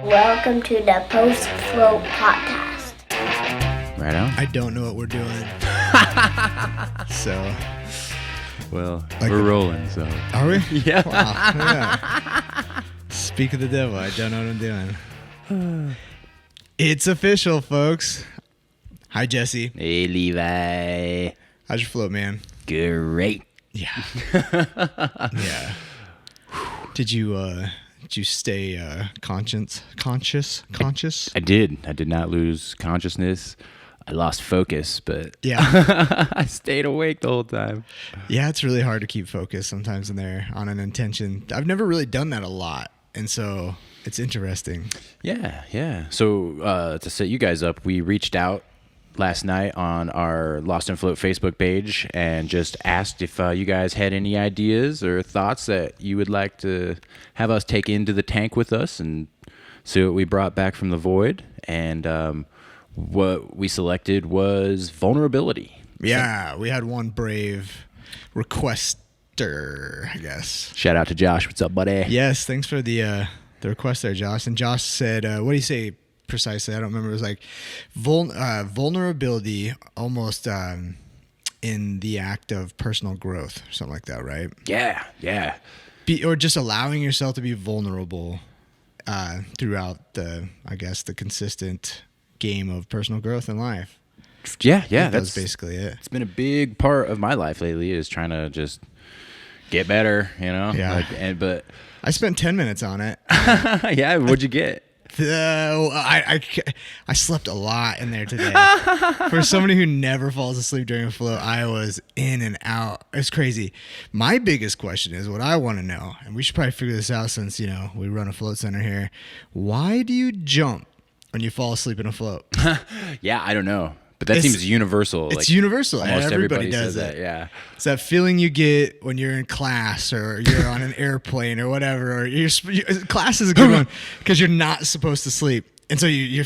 Welcome to the Post Float Podcast. Right on. I don't know what we're doing. So. Well, like we're rolling, so. Are we? Yeah. Wow. Yeah. Speak of the devil. I don't know what I'm doing. It's official, folks. Hi, Jesse. Hey, Levi. How's your float, man? Great. Yeah. Yeah. Did you stay conscious? I did not lose consciousness. I lost focus, but Yeah. I stayed awake the whole time. Yeah, it's really hard to keep focus sometimes in there on an intention. I've never really done that a lot, and so it's interesting. Yeah. So to set you guys up, we reached out last night on our Lost and Float Facebook page and just asked if you guys had any ideas or thoughts that you would like to have us take into the tank with us and see what we brought back from the void. And what we selected was vulnerability. Yeah, we had one brave requester, I guess. Shout out to Josh. What's up, buddy? Yes, thanks for the request there, Josh. And Josh said, what do you say precisely? I don't remember. It was like vulnerability almost in the act of personal growth or something like that, right? Yeah. Or just allowing yourself to be vulnerable throughout the consistent game of personal growth in life. Yeah. That's basically it. It's been a big part of my life lately is trying to just get better, you know? Yeah. But I spent 10 minutes on it. yeah, what'd you get? I slept a lot in there today. For somebody who never falls asleep during a float, I was in and out. It's crazy. My biggest question is what I want to know, and we should probably figure this out since, we run a float center here. Why do you jump when you fall asleep in a float? Yeah, I don't know. But that seems universal. It's universal. Almost Everybody says does it. that, yeah. It's that feeling you get when you're in class or you're on an airplane or whatever. Or class is a good one because you're not supposed to sleep. And so you're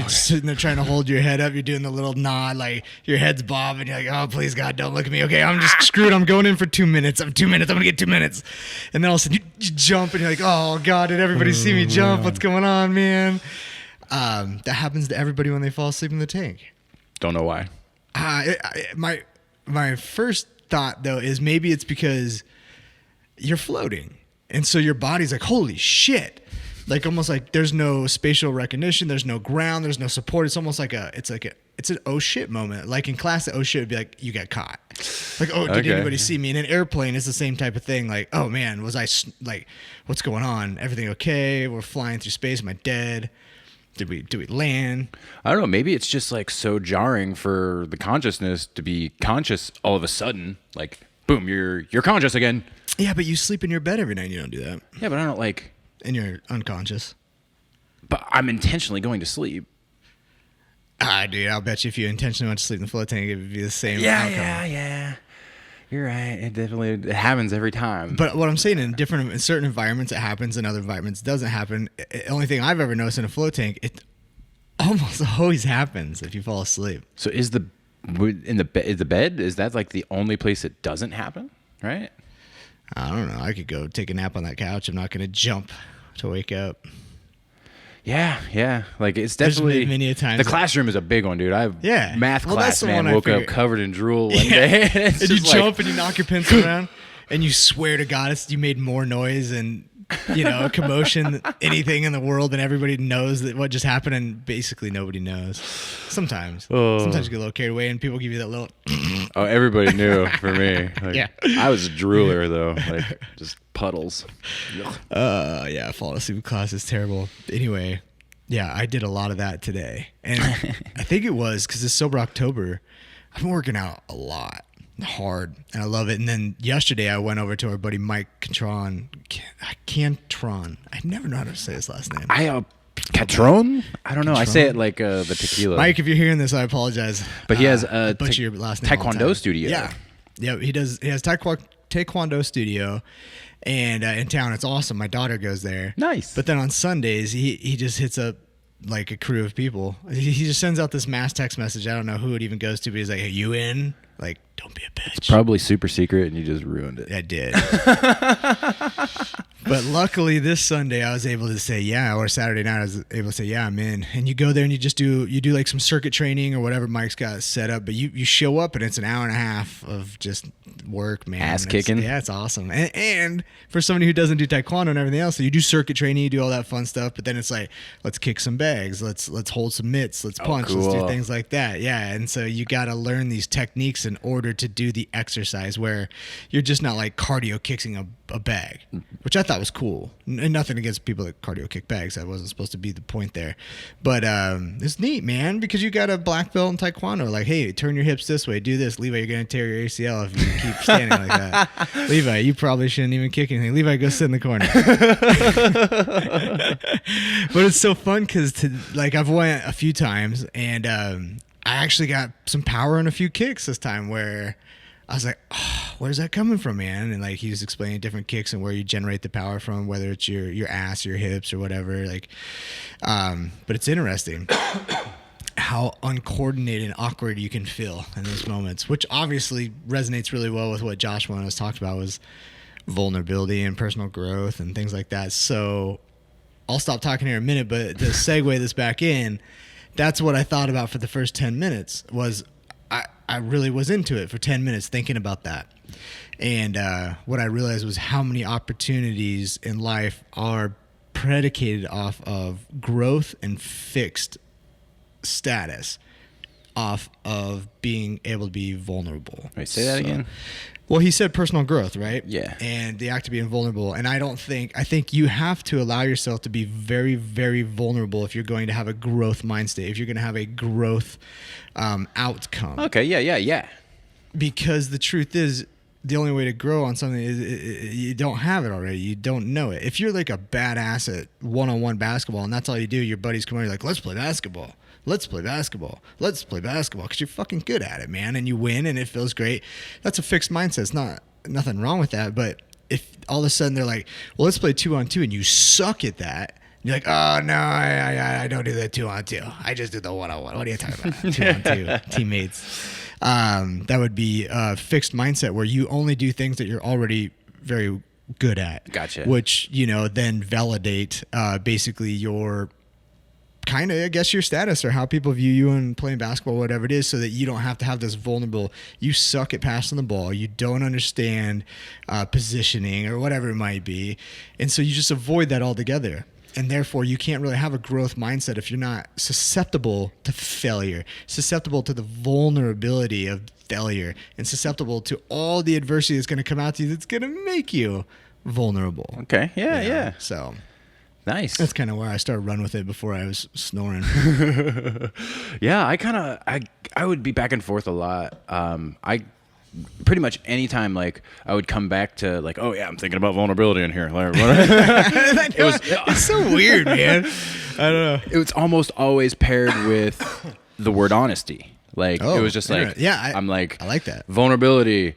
sitting there trying to hold your head up. You're doing the little nod, like your head's bobbing. You're like, oh, please, God, don't look at me. Okay, I'm just screwed. I'm going in for 2 minutes. I'm 2 minutes. I'm going to get 2 minutes. And then all of a sudden you jump and you're like, oh, God, did everybody see me jump? What's going on, man? That happens to everybody when they fall asleep in the tank. Don't know why. My first thought, though, is maybe it's because you're floating. And so your body's like, holy shit. Like almost like there's no spatial recognition. There's no ground. There's no support. It's almost like it's an oh shit moment. Like in class, the oh shit would be like, you got caught. Like, oh, did anybody see me? In an airplane, it's the same type of thing. Like, oh man, was I like, what's going on? Everything okay? We're flying through space. Am I dead? Did we land? I don't know. Maybe it's just like so jarring for the consciousness to be conscious all of a sudden. Like, boom, you're conscious again. Yeah, but you sleep in your bed every night and you don't do that. Yeah, but I don't like... And you're unconscious. But I'm intentionally going to sleep. Dude, I'll bet you if you intentionally went to sleep in the float tank, it would be the same outcome. Yeah. You're right. It happens every time. But what I'm saying, in certain environments, it happens. In other environments, it doesn't happen. The only thing I've ever noticed in a float tank, it almost always happens if you fall asleep. So is the bed? Is that like the only place it doesn't happen? Right? I don't know. I could go take a nap on that couch. I'm not going to jump to wake up. Yeah. Like it's definitely many a times the classroom is a big one, dude. Math class, man, woke up covered in drool one day. And you jump and you knock your pencil around and you swear to God you made more noise and commotion, anything in the world, and everybody knows that what just happened, and basically nobody knows. Sometimes you get a little carried away and people give you that little oh, everybody knew for me. Like, yeah. I was a drooler though, like just puddles. Yeah, falling asleep in class is terrible. Anyway, yeah, I did a lot of that today. And I think it was because it's Sober October. I've been working out a lot, hard, and I love it. And then yesterday I went over to our buddy Mike Cantron. I never know how to say his last name. Catron? I don't know. I say it like the tequila. Mike, if you're hearing this, I apologize. But he has a butcher your last name Taekwondo studio. Yeah, he does. He has Taekwondo studio. And in town, it's awesome. My daughter goes there. Nice. But then on Sundays, he just hits up like a crew of people. He just sends out this mass text message. I don't know who it even goes to, but he's like, "Hey, you in?" Like, don't be a bitch. It's probably super secret, and you just ruined it. I did. But luckily this Sunday I was able to say yeah, or Saturday night I was able to say yeah, I'm in. And you go there and you do like some circuit training or whatever Mike's got set up. But you show up and it's an hour and a half of just work, man. Ass kicking. Yeah, it's awesome. And for somebody who doesn't do taekwondo and everything else, so you do circuit training, you do all that fun stuff. But then it's like, let's kick some bags, let's hold some mitts, let's punch, let's do cool. things like that. Yeah, and so you got to learn these techniques in order to do the exercise where you're just not like cardio kicking a bag, which I thought was cool. And nothing against people that cardio kick bags. That wasn't supposed to be the point there. But it's neat, man, because you got a black belt in taekwondo. Like, hey, turn your hips this way, do this. Levi, you're going to tear your ACL if you keep standing like that. Levi, you probably shouldn't even kick anything. Levi, go sit in the corner. But it's so fun because like I've went a few times and I actually got some power in a few kicks this time where I was like, oh, where's that coming from, man? And like he was explaining different kicks and where you generate the power from, whether it's your ass, your hips, or whatever. Like, but it's interesting how uncoordinated and awkward you can feel in those moments, which obviously resonates really well with what Joshua and us talked about was vulnerability and personal growth and things like that. So I'll stop talking here in a minute, but to segue this back in, that's what I thought about for the first 10 minutes was I really was into it for 10 minutes thinking about that. And what I realized was how many opportunities in life are predicated off of growth and fixed status, off of being able to be vulnerable. Wait, say that again? Well, he said personal growth, right? Yeah. And the act of being vulnerable. And I think you have to allow yourself to be very, very vulnerable if you're going to have a growth mind state, if you're going to have a growth outcome. Okay, yeah. Because the truth is, the only way to grow on something is you don't have it already. You don't know it. If you're like a badass at one-on-one basketball and that's all you do, your buddies come over, you're like, let's play basketball. Let's play basketball. Let's play basketball because you're fucking good at it, man, and you win and it feels great. That's a fixed mindset. It's not nothing wrong with that. But if all of a sudden they're like, well, let's play 2-on-2 and you suck at that, you're like, oh, no, I don't do the 2-on-2. I just do the 1-on-1. What are you talking about? 2-on-2 teammates. That would be a fixed mindset where you only do things that you're already very good at. Gotcha. Which, then validate basically your kind of, I guess, your status or how people view you in playing basketball, whatever it is, so that you don't have to have this vulnerable, you suck at passing the ball, you don't understand positioning or whatever it might be. And so you just avoid that altogether. And therefore, you can't really have a growth mindset if you're not susceptible to failure, susceptible to the vulnerability of failure, and susceptible to all the adversity that's going to come out to you that's going to make you vulnerable. Okay, yeah. So Nice. that's kind of where I started running with it before I was snoring. Yeah, I would be back and forth a lot. I pretty much anytime like I would come back to like, oh yeah, I'm thinking about vulnerability in here. Like, It's so weird, man. I don't know. it was almost always paired with the word honesty. Like Oh, it was just like, yeah, I'm like, I like that. vulnerability.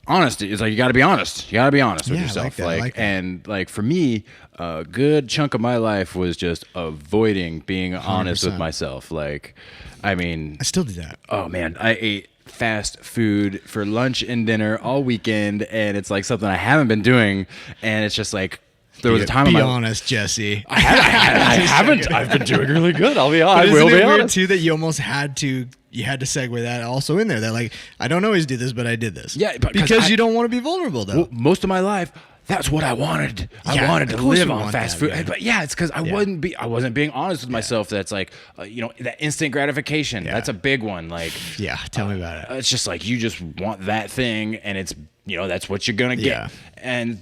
Honesty is like, you got to be honest. You got to be honest with Yeah, I yourself. like that, I like that. And like for me, a good chunk of my life was just avoiding being honest with 100%. myself. Like, I mean, I still do that. oh man, I ate fast food for lunch and dinner all weekend, and it's like something I haven't been doing, and it's just like there was a time in Be my honest, Jesse. I haven't. I've been doing really good. I'll be But honest. I isn't will it be weird honest. too that you almost had to segue that also in there? That like, I don't always do this, but I did this. Yeah, but 'cause because I- you don't want to be vulnerable though. Well, most of my life, that's what I wanted. I Yeah, wanted of to course live you on want fast that, food. man. But yeah, it's because I wasn't being honest with myself. That's like, that instant gratification. Yeah. That's a big one. Like, Yeah, tell me about it. it's just like you just want that thing, and it's that's what you're gonna get. Yeah. And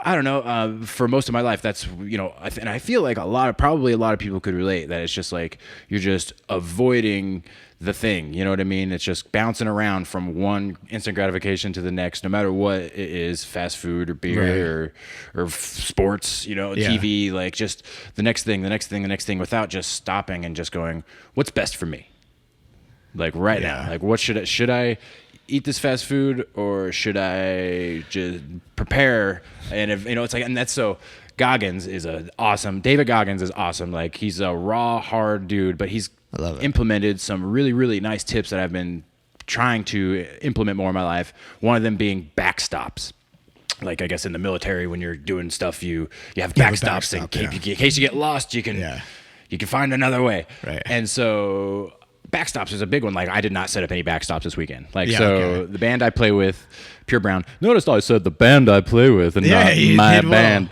I don't know. For most of my life, that's and I feel like probably a lot of people could relate that it's just like you're just avoiding the thing. You know what I mean? It's just bouncing around from one instant gratification to the next, no matter what it is, fast food or beer or sports. TV. Like just the next thing, without just stopping and just going, what's best for me? Like right now, like what should I eat this fast food or should I just prepare? And if it's like, and that's so David Goggins is awesome. Like he's a raw, hard dude, but he's I love it. implemented some really, really nice tips that I've been trying to implement more in my life. One of them being backstops. like I guess in the military when you're doing stuff, you have You have a backstops in backstop, in case you get lost, you can find another way. Right. And so backstops is a big one. Like I did not set up any backstops this weekend. Like the band I play with, Pure Brown. Notice I said the band I play with and not my band.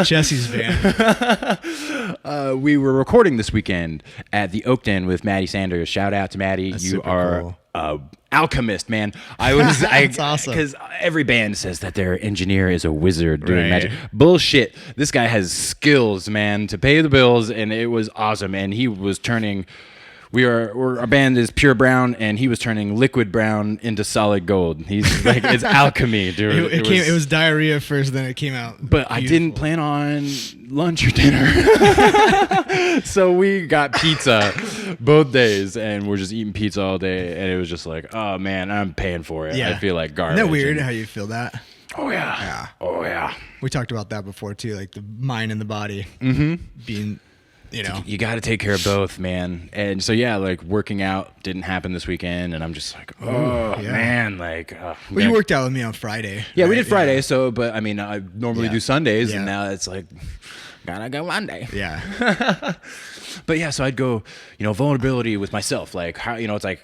Jesse's band. We were recording this weekend at the Oakton with Maddie Sanders. Shout out to Maddie. That's you super are cool. Alchemist, man. That's awesome. Because every band says that their engineer is a wizard doing Right. magic. Bullshit. This guy has skills, man, to pay the bills, and it was awesome. And he was turning. Our band is Pure Brown, and he was turning liquid brown into solid gold. He's like, it's alchemy, dude. It was diarrhea first, then it came out. But I didn't plan on lunch or dinner. So we got pizza both days, and we're just eating pizza all day. And it was just like, oh, man, I'm paying for it. Yeah. I feel like garbage. Isn't that weird how you feel that? Oh, yeah. Oh, yeah. We talked about that before, too, like the mind and the body being, You got to take care of both, man. And so, yeah, like working out didn't happen this weekend. And I'm just like, man, like. Well, you worked out with me on Friday. Yeah, right? we did Friday. So, but I mean, I normally do Sundays, and Yeah. now it's like, gotta go Monday. Yeah. But yeah, so I'd go, vulnerability with myself, like how, it's like,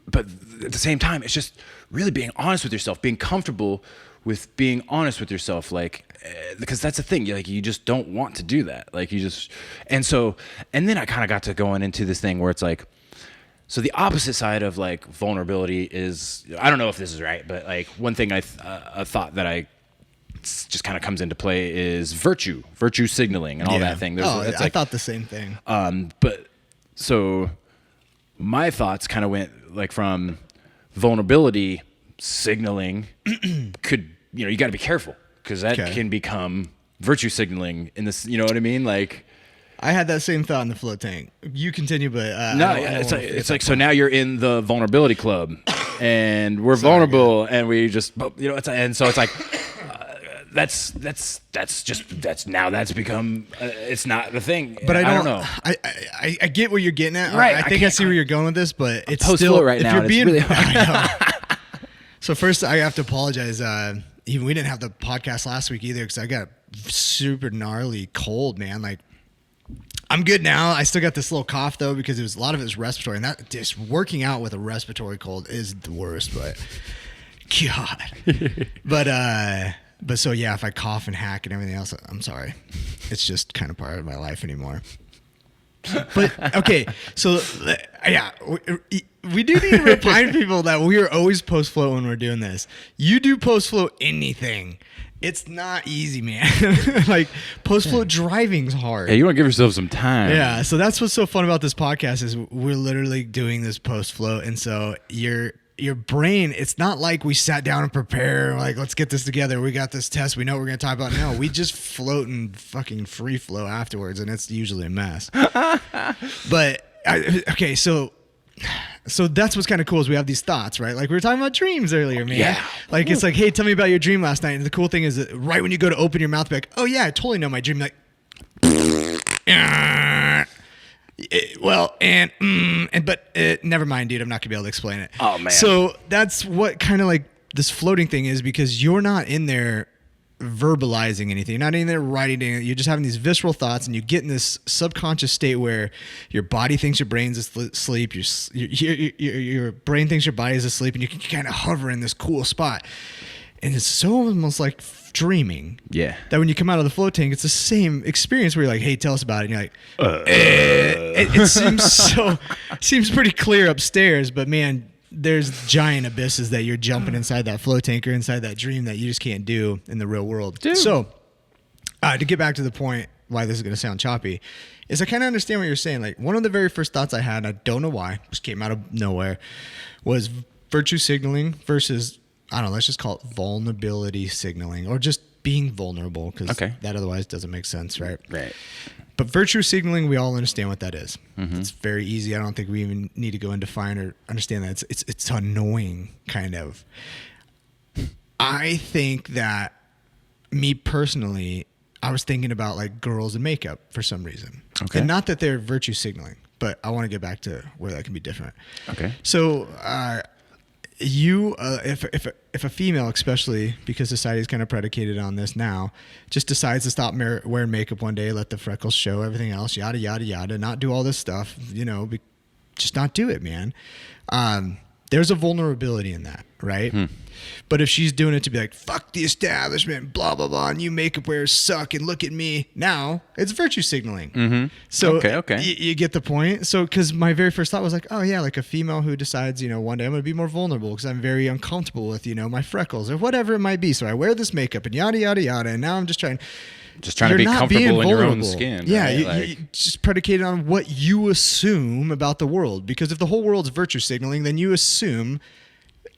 but at the same time, it's just really being honest with yourself, being comfortable with being honest with yourself, like, because that's the thing, you just don't want to do that, like and then I kind of got to going into this thing where it's like, so the opposite side of like vulnerability is, I don't know if this is right, but like one thing I thought that I just kind of comes into play is virtue signaling and all that thing. I thought the same thing. But so my thoughts kind of went like from vulnerability signaling could, you got to be careful because that can become virtue signaling in this, you know what I mean? Like I had that same thought in the float tank. You continue, but no, it's like so now you're in the vulnerability club and we're vulnerable and we just, and so it's like, that's become it's not the thing. But I don't know. I get what you're getting at. Right. I think I see where you're going with this, but it's post still float right if now. You're And being, it's really I know. So first, I have to apologize. Even we didn't have the podcast last week either because I got super gnarly cold, man. Like I'm good now. I still got this little cough though because a lot of it was respiratory, and that just working out with a respiratory cold is the worst. But God, but so yeah, if I cough and hack and everything else, I'm sorry. It's just kind of part of my life anymore. But okay, so yeah, we do need to remind people that we are always post float when we're doing this. You do post float anything. It's not easy, man. Like post float driving's hard. Yeah, you want to give yourself some time. Yeah, so that's what's so fun about this podcast is we're literally doing this post float, and so your brain, it's not like we sat down and prepare, like, let's get this together. We got this test. We know what we're going to talk about. No, we just float and fucking free flow afterwards, and it's usually a mess. But, okay, so that's what's kind of cool is we have these thoughts, right? Like we were talking about dreams earlier, man. Yeah. Like, it's like, hey, tell me about your dream last night. And the cool thing is that right when you go to open your mouth, be like, oh, yeah, I totally know my dream. Like, never mind, dude. I'm not gonna be able to explain it. Oh man. So that's what kind of like this floating thing is because you're not in there verbalizing anything. You're not in there writing it. You're just having these visceral thoughts, and you get in this subconscious state where your body thinks your brain's asleep. Your brain thinks your body's asleep, and you can kind of hover in this cool spot. And it's so almost like dreaming. Yeah. That when you come out of the float tank, it's the same experience where you're like, hey, tell us about it. And you're like, it seems pretty clear upstairs, but man, there's giant abysses that you're jumping inside that float tank or inside that dream that you just can't do in the real world. Dude. So to get back to the point, why this is going to sound choppy, is I kind of understand what you're saying. Like one of the very first thoughts I had, I don't know why, just came out of nowhere, was virtue signaling versus, I don't know, let's just call it vulnerability signaling or just being vulnerable because that otherwise doesn't make sense, right? Right. But virtue signaling, we all understand what that is. Mm-hmm. It's very easy. I don't think we even need to go and define or understand that. It's annoying, kind of. I think that me personally, I was thinking about like girls in makeup for some reason. Okay. And not that they're virtue signaling, but I want to get back to where that can be different. Okay. So if a female, especially because society is kind of predicated on this now, just decides to stop wearing makeup one day, let the freckles show, everything else, yada yada yada, not do all this stuff, just not do it, man. There's a vulnerability in that, right? But if she's doing it to be like, fuck the establishment, blah, blah, blah, and you makeup wearers suck, and look at me, now it's virtue signaling. So Okay. You get the point? So, because my very first thought was like, oh, yeah, like a female who decides, one day I'm going to be more vulnerable because I'm very uncomfortable with, my freckles or whatever it might be. So I wear this makeup and yada, yada, yada. And now I'm just trying to be comfortable in your own skin. Yeah, right? you just predicated on what you assume about the world. Because if the whole world's virtue signaling, then you assume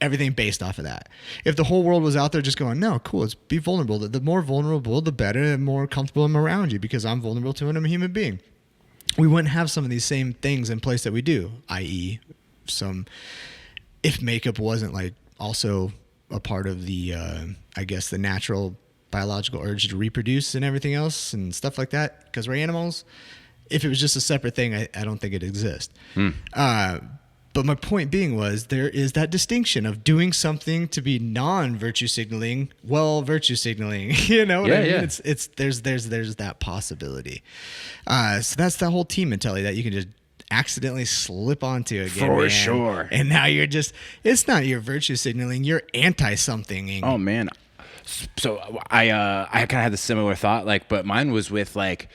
everything based off of that. If the whole world was out there just going, no, cool, let's be vulnerable. The more vulnerable, the better, and more comfortable I'm around you because I'm vulnerable too and I'm a human being. We wouldn't have some of these same things in place that we do, i.e. if makeup wasn't like also a part of the, I guess, the natural biological urge to reproduce and everything else and stuff like that, because we're animals. If it was just a separate thing, I don't think it exists. But my point being was there is that distinction of doing something to be non-virtue signaling, virtue signaling. You know what I mean? Yeah. It's there's that possibility. So that's the whole team mentality that you can just accidentally slip onto again. For man. sure. And now it's not your virtue signaling, you're anti something. Oh man. So I kind of had the similar thought, but mine was with like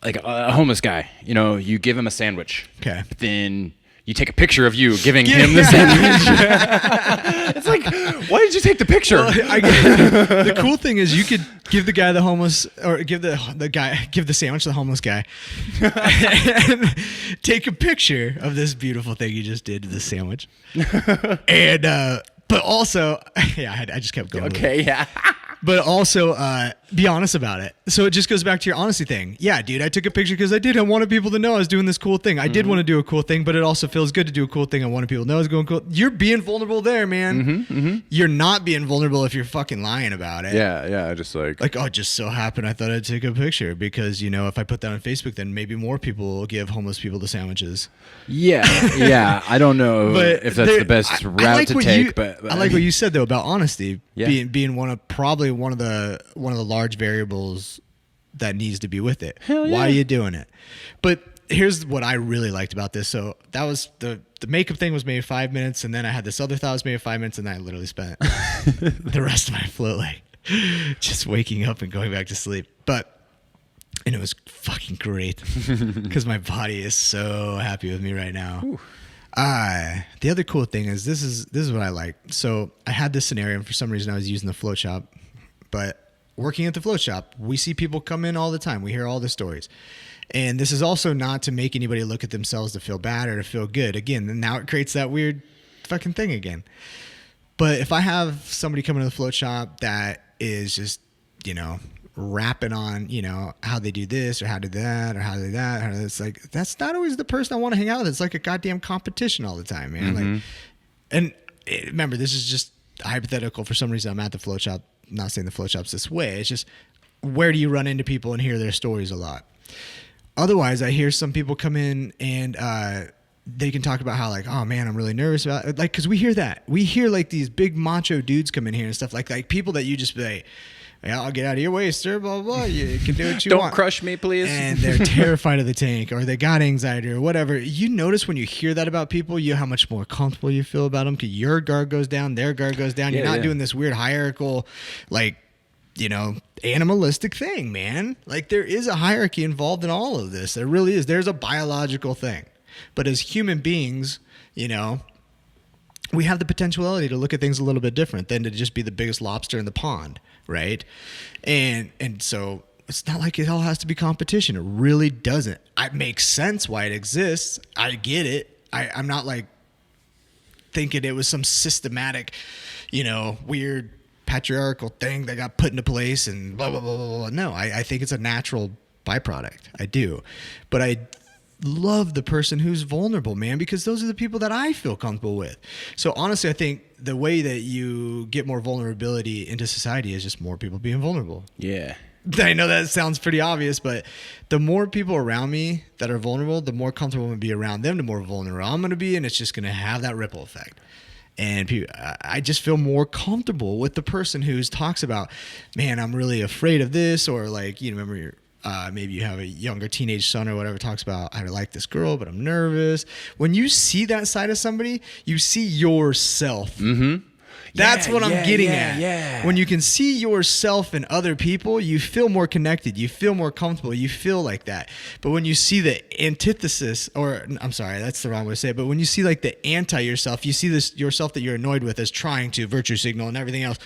a homeless guy. You give him a sandwich. Okay. But then you take a picture of you giving him the sandwich. It's like, why did you take the picture? Well, the cool thing is you could give the guy the homeless, or give the sandwich to the homeless guy, and take a picture of this beautiful thing you just did to the sandwich, and but also, I just kept going. Okay, yeah. But also, be honest about it. So it just goes back to your honesty thing. Yeah, dude, I took a picture because I wanted people to know I was doing this cool thing. I did want to do a cool thing, but it also feels good to do a cool thing. I wanted people to know I was going cool. You're being vulnerable there, man. You're not being vulnerable if you're fucking lying about it. Yeah, just like, oh, it just so happened I thought I'd take a picture because, if I put that on Facebook, then maybe more people will give homeless people the sandwiches. Yeah. I don't know if that's the best route to take, but I like what you said though about honesty being Yeah. one of the large variables that needs to be with it. Hell yeah. Why are you doing it? But here's what I really liked about this. So that was the makeup thing was maybe 5 minutes, and then I had this other thought was maybe 5 minutes, and then I literally spent the rest of my float just waking up and going back to sleep. And it was fucking great because my body is so happy with me right now. The other cool thing is this is what I like. So I had this scenario, and for some reason I was using the float shop, but working at the float shop, we see people come in all the time. We hear all the stories. And this is also not to make anybody look at themselves to feel bad or to feel good. Again, now it creates that weird fucking thing again. But if I have somebody come into the float shop that is just, rapping on, how they do this or how to do that or how they do that, it's like, that's not always the person I want to hang out with. It's like a goddamn competition all the time, man. Remember, this is just hypothetical. For some reason, I'm at the float shop. I'm not saying the float shop's this way. It's just, where do you run into people and hear their stories a lot? Otherwise, I hear some people come in and they can talk about how oh man, I'm really nervous about it. Because we hear that. We hear these big macho dudes come in here and stuff like people that you just be like, yeah, I'll get out of your way, sir, blah, blah, blah. You can do what you want. Don't crush me, please. And they're terrified of the tank or they got anxiety or whatever. You notice when you hear that about people, how much more comfortable you feel about them because your guard goes down, their guard goes down. You're not doing this weird hierarchical, animalistic thing, man. There is a hierarchy involved in all of this. There really is. There's a biological thing. But as human beings, we have the potentiality to look at things a little bit different than to just be the biggest lobster in the pond, right? And so it's not like it all has to be competition. It really doesn't. It makes sense why it exists. I get it. I'm not thinking it was some systematic, weird patriarchal thing that got put into place and blah, blah, blah, blah, blah. No, I think it's a natural byproduct. I do. But I love the person who's vulnerable, man, because those are the people that I feel comfortable with. So honestly, I think the way that you get more vulnerability into society is just more people being vulnerable. Yeah. I know that sounds pretty obvious, but the more people around me that are vulnerable, the more comfortable I'm going to be around them, the more vulnerable I'm going to be, and it's just going to have that ripple effect. And I just feel more comfortable with the person who talks about, man, I'm really afraid of this, or like, you know, remember your maybe you have a younger teenage son or whatever, talks about, I like this girl, but I'm nervous. When you see that side of somebody, you see yourself. Mm-hmm. That's what I'm getting at. Yeah. When you can see yourself in other people, you feel more connected. You feel more comfortable. You feel like that. But when you see the antithesis, or I'm sorry, that's the wrong way to say it. But when you see like the anti yourself, you see this yourself that you're annoyed with as trying to virtue signal and everything else.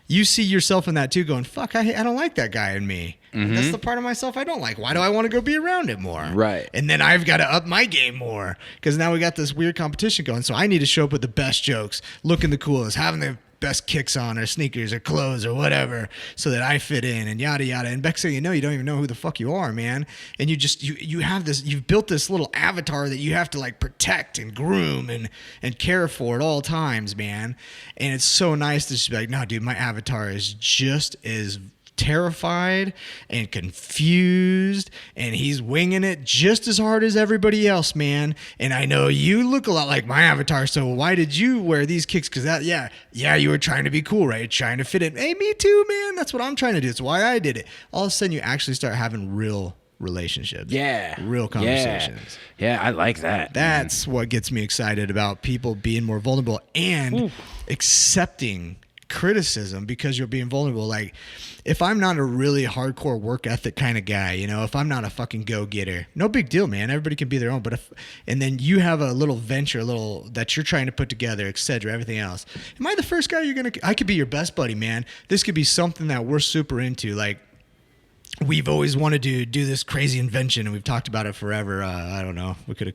You see yourself in that too, going, fuck, I don't like that guy in me. Mm-hmm. That's the part of myself I don't like. Why do I want to go be around it more? Right. And then I've got to up my game more because now we got this weird competition going. So I need to show up with the best jokes, looking the coolest, having the best kicks on or sneakers or clothes or whatever so that I fit in and yada yada. And next thing you know, you don't even know who the fuck you are, man. And you have this, you've built this little avatar that you have to like protect and groom and care for at all times, man. And it's so nice to just be like, no, dude, my avatar is just as terrified and confused, and he's winging it just as hard as everybody else, man. And I know you look a lot like my avatar, so why did you wear these kicks? Because that, yeah, you were trying to be cool, right? Trying to fit in. Hey, me too, man. That's what I'm trying to do. It's why I did it. All of a sudden, you actually start having real relationships. Yeah. Real conversations. Yeah, I like that. That's what gets me excited about people being more vulnerable and accepting criticism because you're being vulnerable. Like, if I'm not a really hardcore work ethic kind of guy, you know, if I'm not a fucking go-getter, no big deal, man. Everybody can be their own. But and then you have a little venture, that you're trying to put together, etc., everything else. Am I the first guy I could be your best buddy, man. This could be something that we're super into. Like, we've always wanted to do this crazy invention, and we've talked about it forever. I don't know. I could have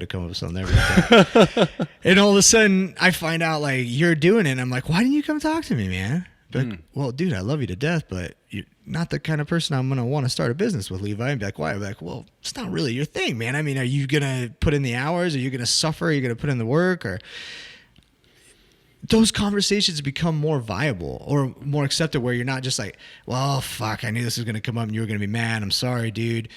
come up with something there. And all of a sudden, I find out, like, you're doing it, and I'm like, why didn't you come talk to me, man? But, well, dude, I love you to death, but you're not the kind of person I'm going to want to start a business with, Levi. And be like, why? I'm like, well, it's not really your thing, man. I mean, are you going to put in the hours? Are you going to suffer? Are you going to put in the work? Or those conversations become more viable or more accepted, where you're not just like, well, fuck, I knew this was going to come up and you were going to be mad. I'm sorry, dude.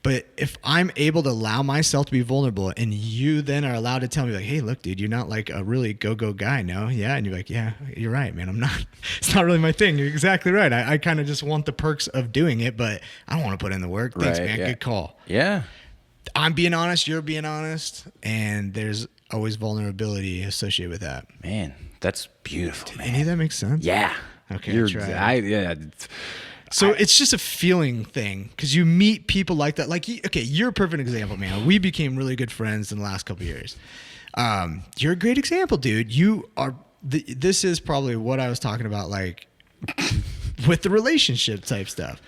But if I'm able to allow myself to be vulnerable, and you then are allowed to tell me, like, hey, look, dude, you're not like a really go-go guy, no? Yeah. And you're like, yeah, you're right, man. I'm not. It's not really my thing. You're exactly right. I kind of just want the perks of doing it, but I don't want to put in the work. Thanks, Right, man. yeah. Good call. Yeah. I'm being honest. You're being honest. And there's always vulnerability associated with that. Man, that's beautiful, Did man. any of that make sense? Yeah. Okay, You're, try it. yeah. So it's just a feeling thing because you meet people like that. Like, okay, you're a perfect example, man. We became really good friends in the last couple of years. You're a great example, dude. You are. This is probably what I was talking about, like with the relationship type stuff.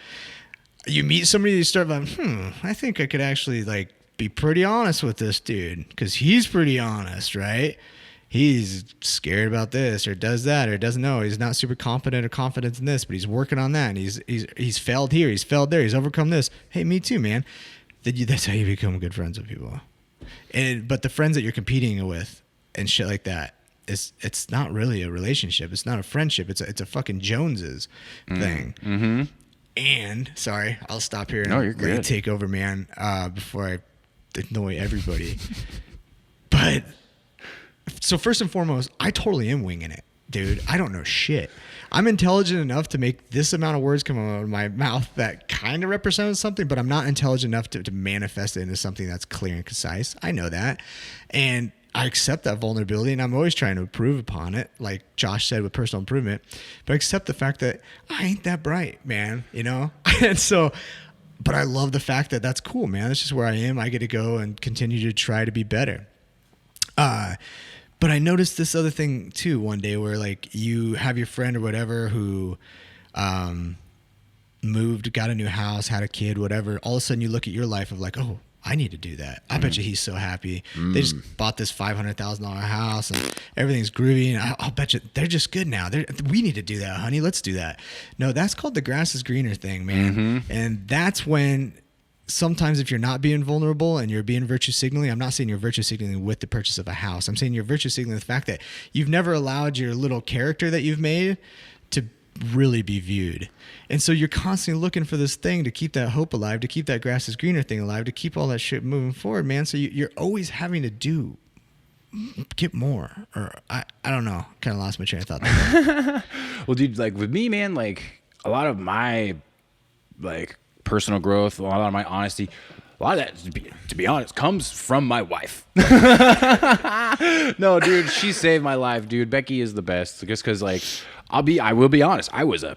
You meet somebody, you start like, I think I could actually like be pretty honest with this dude because he's pretty honest, right? He's scared about this or does that or doesn't know. He's not super confident or confident in this, but he's working on that. And he's failed here. He's failed there. He's overcome this. Hey, me too, man. That's how you become good friends with people. But the friends that you're competing with and shit like that, it's not really a relationship. It's not a friendship. It's a fucking Joneses thing. Mm-hmm. And sorry, I'll stop here and No, you're let you good. take over, man, before I annoy everybody. But so first and foremost, I totally am winging it, dude. I don't know shit. I'm intelligent enough to make this amount of words come out of my mouth that kind of represents something, but I'm not intelligent enough to manifest it into something that's clear and concise. I know that. And I accept that vulnerability, and I'm always trying to improve upon it, like Josh said with personal improvement. But I accept the fact that I ain't that bright, man, you know? And so, but I love the fact that that's cool, man. That's just where I am. I get to go and continue to try to be better. But I noticed this other thing too one day where like you have your friend or whatever who moved, got a new house, had a kid, whatever. All of a sudden you look at your life of like, oh, I need to do that. I bet you he's so happy. They just bought this $500,000 house and everything's groovy. And I'll bet you they're just good now. We need to do that, honey. Let's do that. No, that's called the grass is greener thing, man. And that's when sometimes if you're not being vulnerable and you're being virtue signaling, I'm not saying you're virtue signaling with the purchase of a house. I'm saying you're virtue signaling the fact that you've never allowed your little character that you've made to really be viewed. And so you're constantly looking for this thing to keep that hope alive, to keep that grass is greener thing alive, to keep all that shit moving forward, man. So you're always having to do get more. Or I don't know. Kind of lost my train of thought there. Well, dude, like with me, man, like a lot of my like personal growth, a lot of my honesty, a lot of that, to be honest, comes from my wife. No, dude, she saved my life, dude. Becky is the best. Just because, like, I will be honest, I was a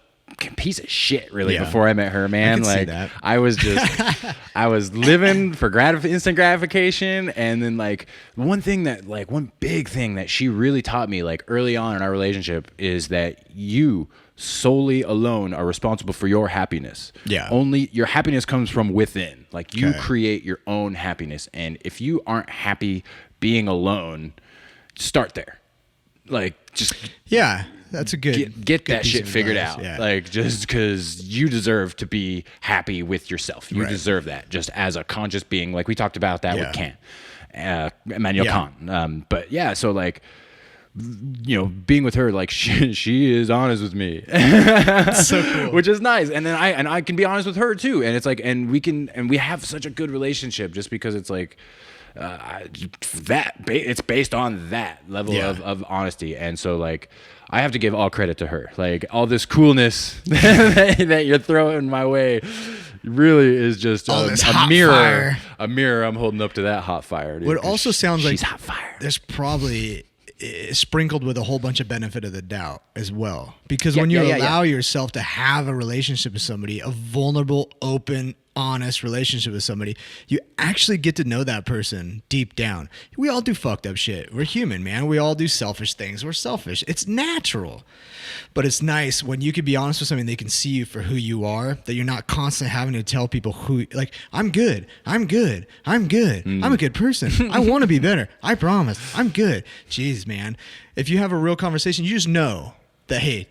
piece of shit really before I met her, man. I can see Like, that. I was just, I was living for instant gratification, and then like one big thing that she really taught me, like early on in our relationship, is that you solely alone are responsible for your happiness. Yeah. Only your happiness comes from within. Like you Okay. create your own happiness. And if you aren't happy being alone, start there. Like just Yeah, that's a good get good that piece shit of figured advice. out. Yeah. Like just because you deserve to be happy with yourself. You Right. deserve that just as a conscious being. Like we talked about that with Yeah. Kant, Immanuel Yeah. Kant. But yeah, so like, you know, being with her, like she is honest with me, so cool. which is nice. And then I can be honest with her too. And it's like, and we have such a good relationship just because it's like, it's based on that level Yeah. of honesty. And so like, I have to give all credit to her. Like all this coolness that you're throwing my way really is just All a this hot mirror. fire. A mirror I'm holding up to that hot fire. Dude, What 'cause also sounds like she's hot fire. there's probably sprinkled with a whole bunch of benefit of the doubt as well. Because Yeah, when you yeah, yeah, allow yourself to have a relationship with somebody, a vulnerable, open, honest relationship with somebody, you actually get to know that person deep down. We all do fucked up shit. We're human, man. We all do selfish things. We're selfish. It's natural. But it's nice when you can be honest with somebody and they can see you for who you are, that you're not constantly having to tell people like, I'm good. I'm good. I'm good. I'm a good person. I want to be better. I promise. I'm good. Jeez, man. If you have a real conversation, you just know that, hey,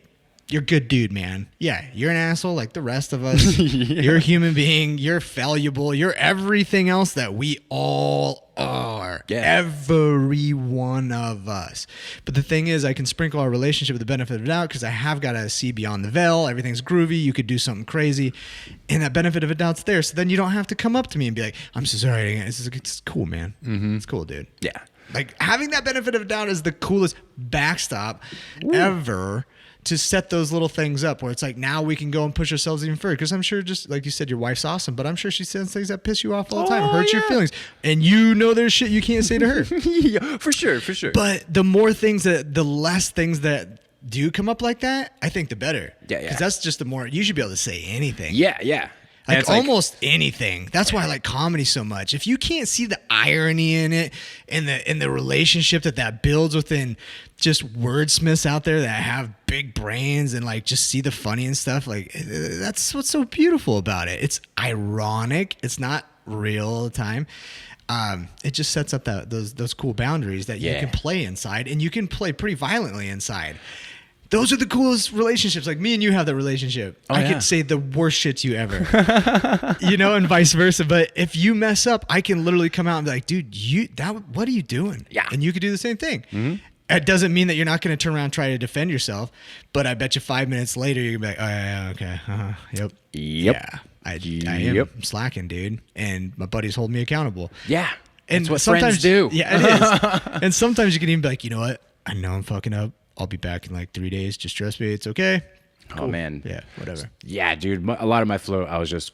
you're a good dude, man. Yeah, you're an asshole like the rest of us. You're a human being. You're fallible. You're everything else that we all are. Yeah. Every one of us. But the thing is, I can sprinkle our relationship with the benefit of the doubt because I have got to see beyond the veil. Everything's groovy. You could do something crazy. And that benefit of a doubt's there. So then you don't have to come up to me and be like, I'm so sorry. It's cool, man. It's cool, dude. Yeah. Like having that benefit of doubt is the coolest backstop ever to set those little things up where it's like now we can go and push ourselves even further. Because I'm sure, just like you said, your wife's awesome, but I'm sure she says things that piss you off all the time, hurt your feelings, and you know there's shit you can't say to her. Yeah, for sure. But the less things that do come up like that, I think the better. Yeah. Because that's just the more you should be able to say anything. Yeah. And Like it's almost anything. That's why I like comedy so much. If you can't see the irony in it, and the relationship that builds within just wordsmiths out there that have big brains and like just see the funny and stuff, like that's what's so beautiful about it. It's ironic. It's not real all the time. It just sets up those cool boundaries that you Yeah. can play inside, and you can play pretty violently inside. Those are the coolest relationships. Like me and you have that relationship. I yeah. could say the worst shit to you ever, and vice versa. But if you mess up, I can literally come out and be like, dude, what are you doing? Yeah. And you could do the same thing. It doesn't mean that you're not going to turn around and try to defend yourself. But I bet you 5 minutes later, you're going to be like, oh, yeah, okay. Yep. Yep. Yeah. I am Yep. slacking, dude. And my buddies hold me accountable. Yeah. And That's what sometimes friends do. Yeah, it is. And sometimes you can even be like, you know what? I know I'm fucking up. I'll be back in like 3 days. Just trust me. It's okay. Oh, man. Yeah, whatever. Yeah, dude. A lot of my flow, I was just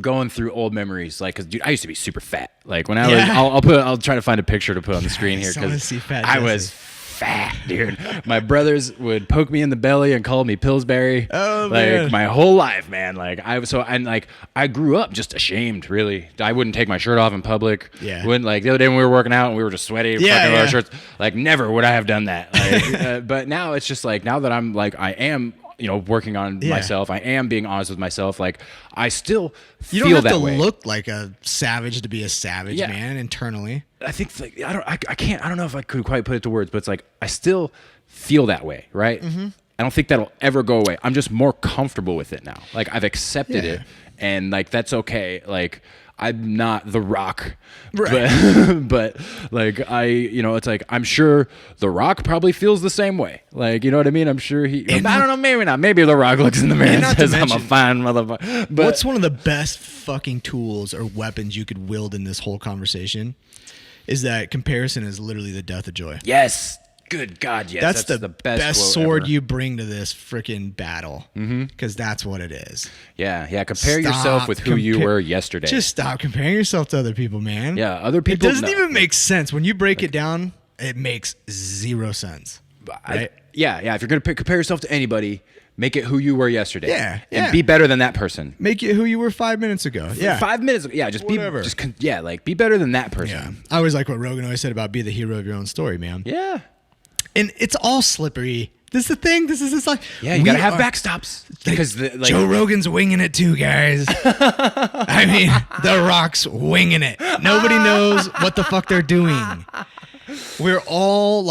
going through old memories. Like, 'cause, dude, I used to be super fat. Like when I was, Yeah. I'll try to find a picture to put on the screen here I wanna because see fat I Jesse. was fat, dude. My brothers would poke me in the belly and call me Pillsbury. Oh, like man. my whole life, man. Like I grew up just ashamed. Really, I wouldn't take my shirt off in public. Yeah. Wouldn't, like the other day when we were working out and we were just sweaty, Yeah, fucking yeah. our shirts. Like never would I have done that. Like, but now it's just like now that I'm like I am. Working on Yeah. myself. I am being honest with myself. Like I still You feel don't have that to way. look like a savage to be a savage, Yeah. man, internally. I think like I don't know if I could quite put it to words, but it's like I still feel that way, right? Mm-hmm. I don't think that'll ever go away. I'm just more comfortable with it now. Like I've accepted Yeah. it, and like that's okay. Like I'm not The Rock, Right. but like it's like I'm sure The Rock probably feels the same way. Like you know what I mean? I'm sure he. And I don't know. Maybe not. Maybe The Rock looks in the mirror and not to says I'm a mention- fine motherfucker. But What's one of the best fucking tools or weapons you could wield in this whole conversation is that comparison is literally the death of joy. Yes. Good God, yes. That's the best quote sword ever. you bring to this freaking battle. Because that's what it is. Yeah. Compare Stop yourself with who you compa- were yesterday. Just stop comparing yourself to other people, man. Yeah, other people. It doesn't even make sense. When you break it down, it makes zero sense. Right? Yeah. If you're gonna compare yourself to anybody, make it who you were yesterday. Yeah, and yeah. be better than that person. Make it who you were 5 minutes ago. Yeah. 5 minutes. Yeah, just Whatever. like be better than that person. Yeah. I always like what Rogan always said about be the hero of your own story, man. Yeah. And it's all slippery. This is the thing. This is just like Yeah, you gotta have backstops because Joe Rogan's winging it too, guys. I mean, The Rock's winging it. Nobody knows what the fuck they're doing. We are all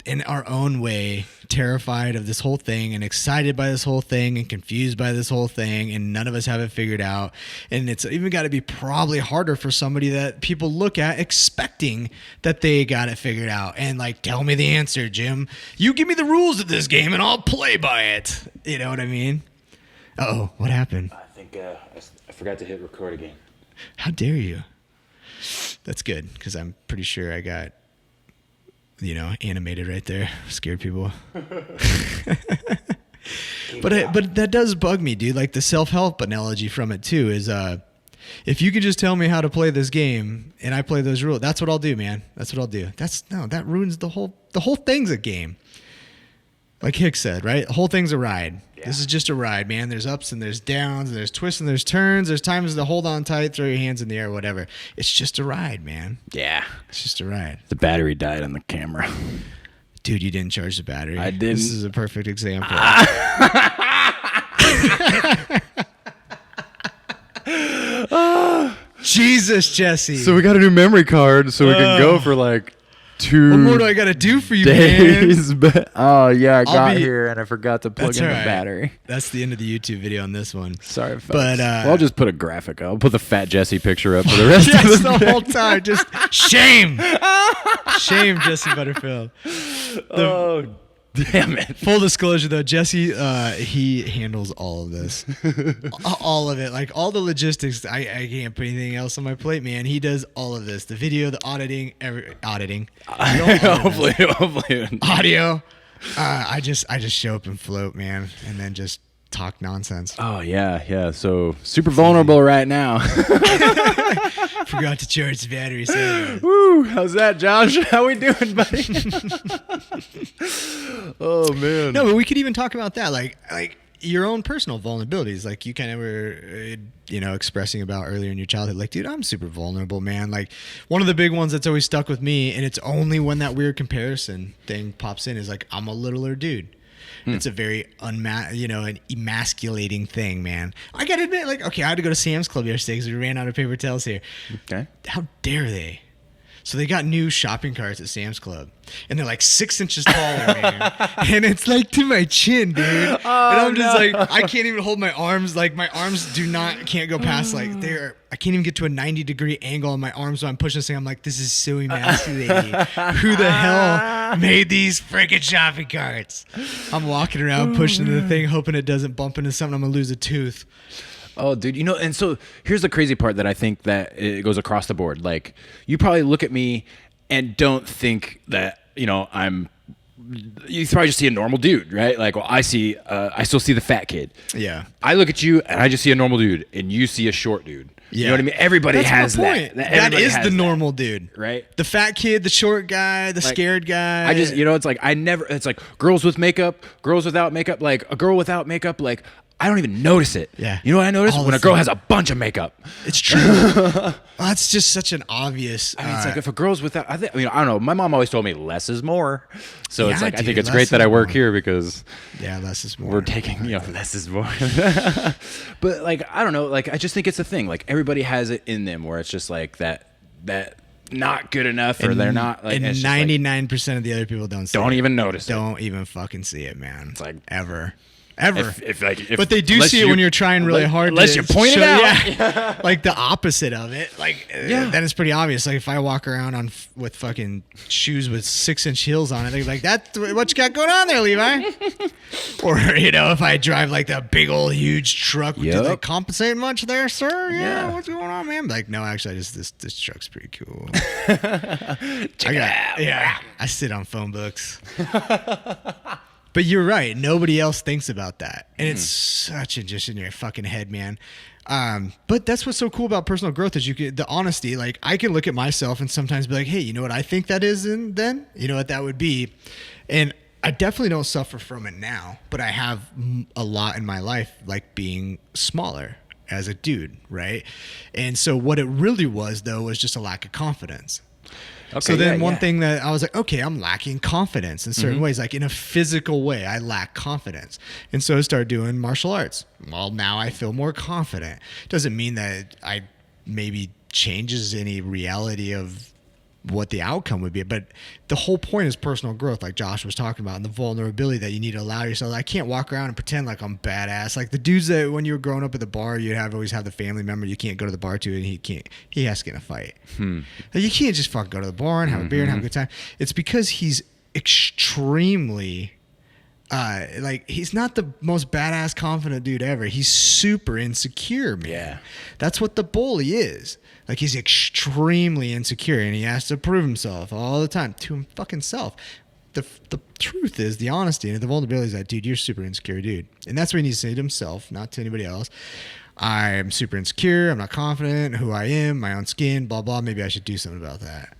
in our own way terrified of this whole thing and excited by this whole thing and confused by this whole thing, and none of us have it figured out. And it's even got to be probably harder for somebody that people look at expecting that they got it figured out and like, tell me the answer, Jim. You give me the rules of this game and I'll play by it. You know what I mean? Uh-oh, what happened? I think I forgot to hit record again. How dare you? That's good, because I'm pretty sure I got, animated right there. Scared people. But that does bug me, dude. Like the self-help analogy from it too is, if you could just tell me how to play this game and I play those rules, that's what I'll do, man. That's what I'll do. That ruins the whole thing's a game. Like Hicks said, right? The whole thing's a ride. Yeah. This is just a ride, man. There's ups and there's downs and there's twists and there's turns. There's times to hold on tight, throw your hands in the air, whatever. It's just a ride, man. Yeah. It's just a ride. The battery died on the camera. Dude, you didn't charge the battery. I didn't. This is a perfect example. Jesus, Jesse. So we got a new memory card so we can go for like 2 what more do I got to do for you, man? days. Oh, yeah, I got be- here and I forgot to plug That's in the all right. battery. That's the end of the YouTube video on this one. Sorry, folks. But, well, I'll just put a graphic up. I'll put the fat Jesse picture up for the rest Yes, of the the whole time. Just shame. Shame, Jesse Butterfield. Oh, damn it. Full disclosure, though, Jesse, he handles all of this. All of it. Like, all the logistics. I can't put anything else on my plate, man. He does all of this. The video, the auditing, auditing. Hopefully. Audio. I just show up and float, man, and then just talk nonsense. Oh, yeah. So super vulnerable right now. Forgot to charge the battery. So Woo, how's that, Josh? How we doing, buddy? Oh, man. no, but we could even talk about that, like your own personal vulnerabilities, like you kind of were, expressing about earlier in your childhood. Like, dude, I'm super vulnerable, man. Like, one of the big ones that's always stuck with me, and it's only when that weird comparison thing pops in, is like, I'm a littler dude. It's a very an emasculating thing, man. I gotta admit, like, okay, I had to go to Sam's Club yesterday because we ran out of paper towels here. Okay. How dare they? So they got new shopping carts at Sam's Club, and they're like 6 inches taller, man. And it's like to my chin, dude. And I'm just like, I can't even hold my arms. Like, my arms can't go past, like, I can't even get to a 90-degree angle on my arms when I'm pushing this thing. I'm like, this is so emasculating. Who the hell made these freaking shopping carts? I'm walking around pushing the thing, hoping it doesn't bump into something. I'm going to lose a tooth. Oh, dude, and so here's the crazy part that I think that it goes across the board. Like, you probably look at me and don't think that, you probably just see a normal dude, right? Like, well, I still see the fat kid. Yeah. I look at you and I just see a normal dude and you see a short dude. You know what I mean? Everybody That's has my that. point. That is the normal dude. Right? The fat kid, the short guy, the scared guy. I just, it's like, it's like girls with makeup, girls without makeup, like a girl without makeup, like, I don't even notice it. Yeah. You know what I notice? All When the a girl time. has a bunch of makeup. It's true. Well, that's just such an obvious. I mean, it's like if a girl's without, I don't know. My mom always told me less is more. So it's Yeah, like, I think dude, it's less great that is I work more. here because yeah, less is more. we're taking, less is more. But like, I don't know. Like, I just think it's a thing. Like, everybody has it in them where it's just like that not good enough, or they're not like, and it's just like, 99% of the other people don't see don't it. even notice it. Don't even fucking see it, man. It's like, ever. ever. If But they do unless see it when you're trying really hard. Unless to you point it show- out. Yeah. Like the opposite of it. Like, then it's pretty obvious. Like if I walk around with fucking shoes with 6-inch heels on it, they're like, "That's what you got going on there, Levi." Or, if I drive like the big old huge truck, do they Yep. compensate much there, sir? Yeah. What's going on, man? Like, no, actually, this truck's pretty cool. I sit on phone books. But you're right. Nobody else thinks about that. And it's such a just in your fucking head, man. But that's what's so cool about personal growth is the honesty. Like I can look at myself and sometimes be like, hey, you know what I think that is? And then you know what that would be. And I definitely don't suffer from it now, but I have a lot in my life, like being smaller as a dude. Right. And so what it really was though, was just a lack of confidence. Okay, So then yeah, one yeah. thing that I was like, okay, I'm lacking confidence in certain ways, like in a physical way, I lack confidence. And so I started doing martial arts. Well, now I feel more confident. Doesn't mean that I maybe changes any reality of what the outcome would be. But the whole point is personal growth, like Josh was talking about, and the vulnerability that you need to allow yourself. I can't walk around and pretend like I'm badass. Like the dudes that when you were growing up at the bar, you'd always have the family member you can't go to the bar to, and he has to get in a fight. Like you can't just fucking go to the bar and have a beer and have a good time. It's because he's extremely like he's not the most badass confident dude ever. He's super insecure, man. Yeah. That's what the bully is. Like he's extremely insecure and he has to prove himself all the time to him fucking self. The truth is, the honesty and the vulnerability is that, dude, you're a super insecure dude. And that's what he needs to say to himself, not to anybody else. I'm super insecure. I'm not confident in who I am, my own skin, blah, blah. Maybe I should do something about that.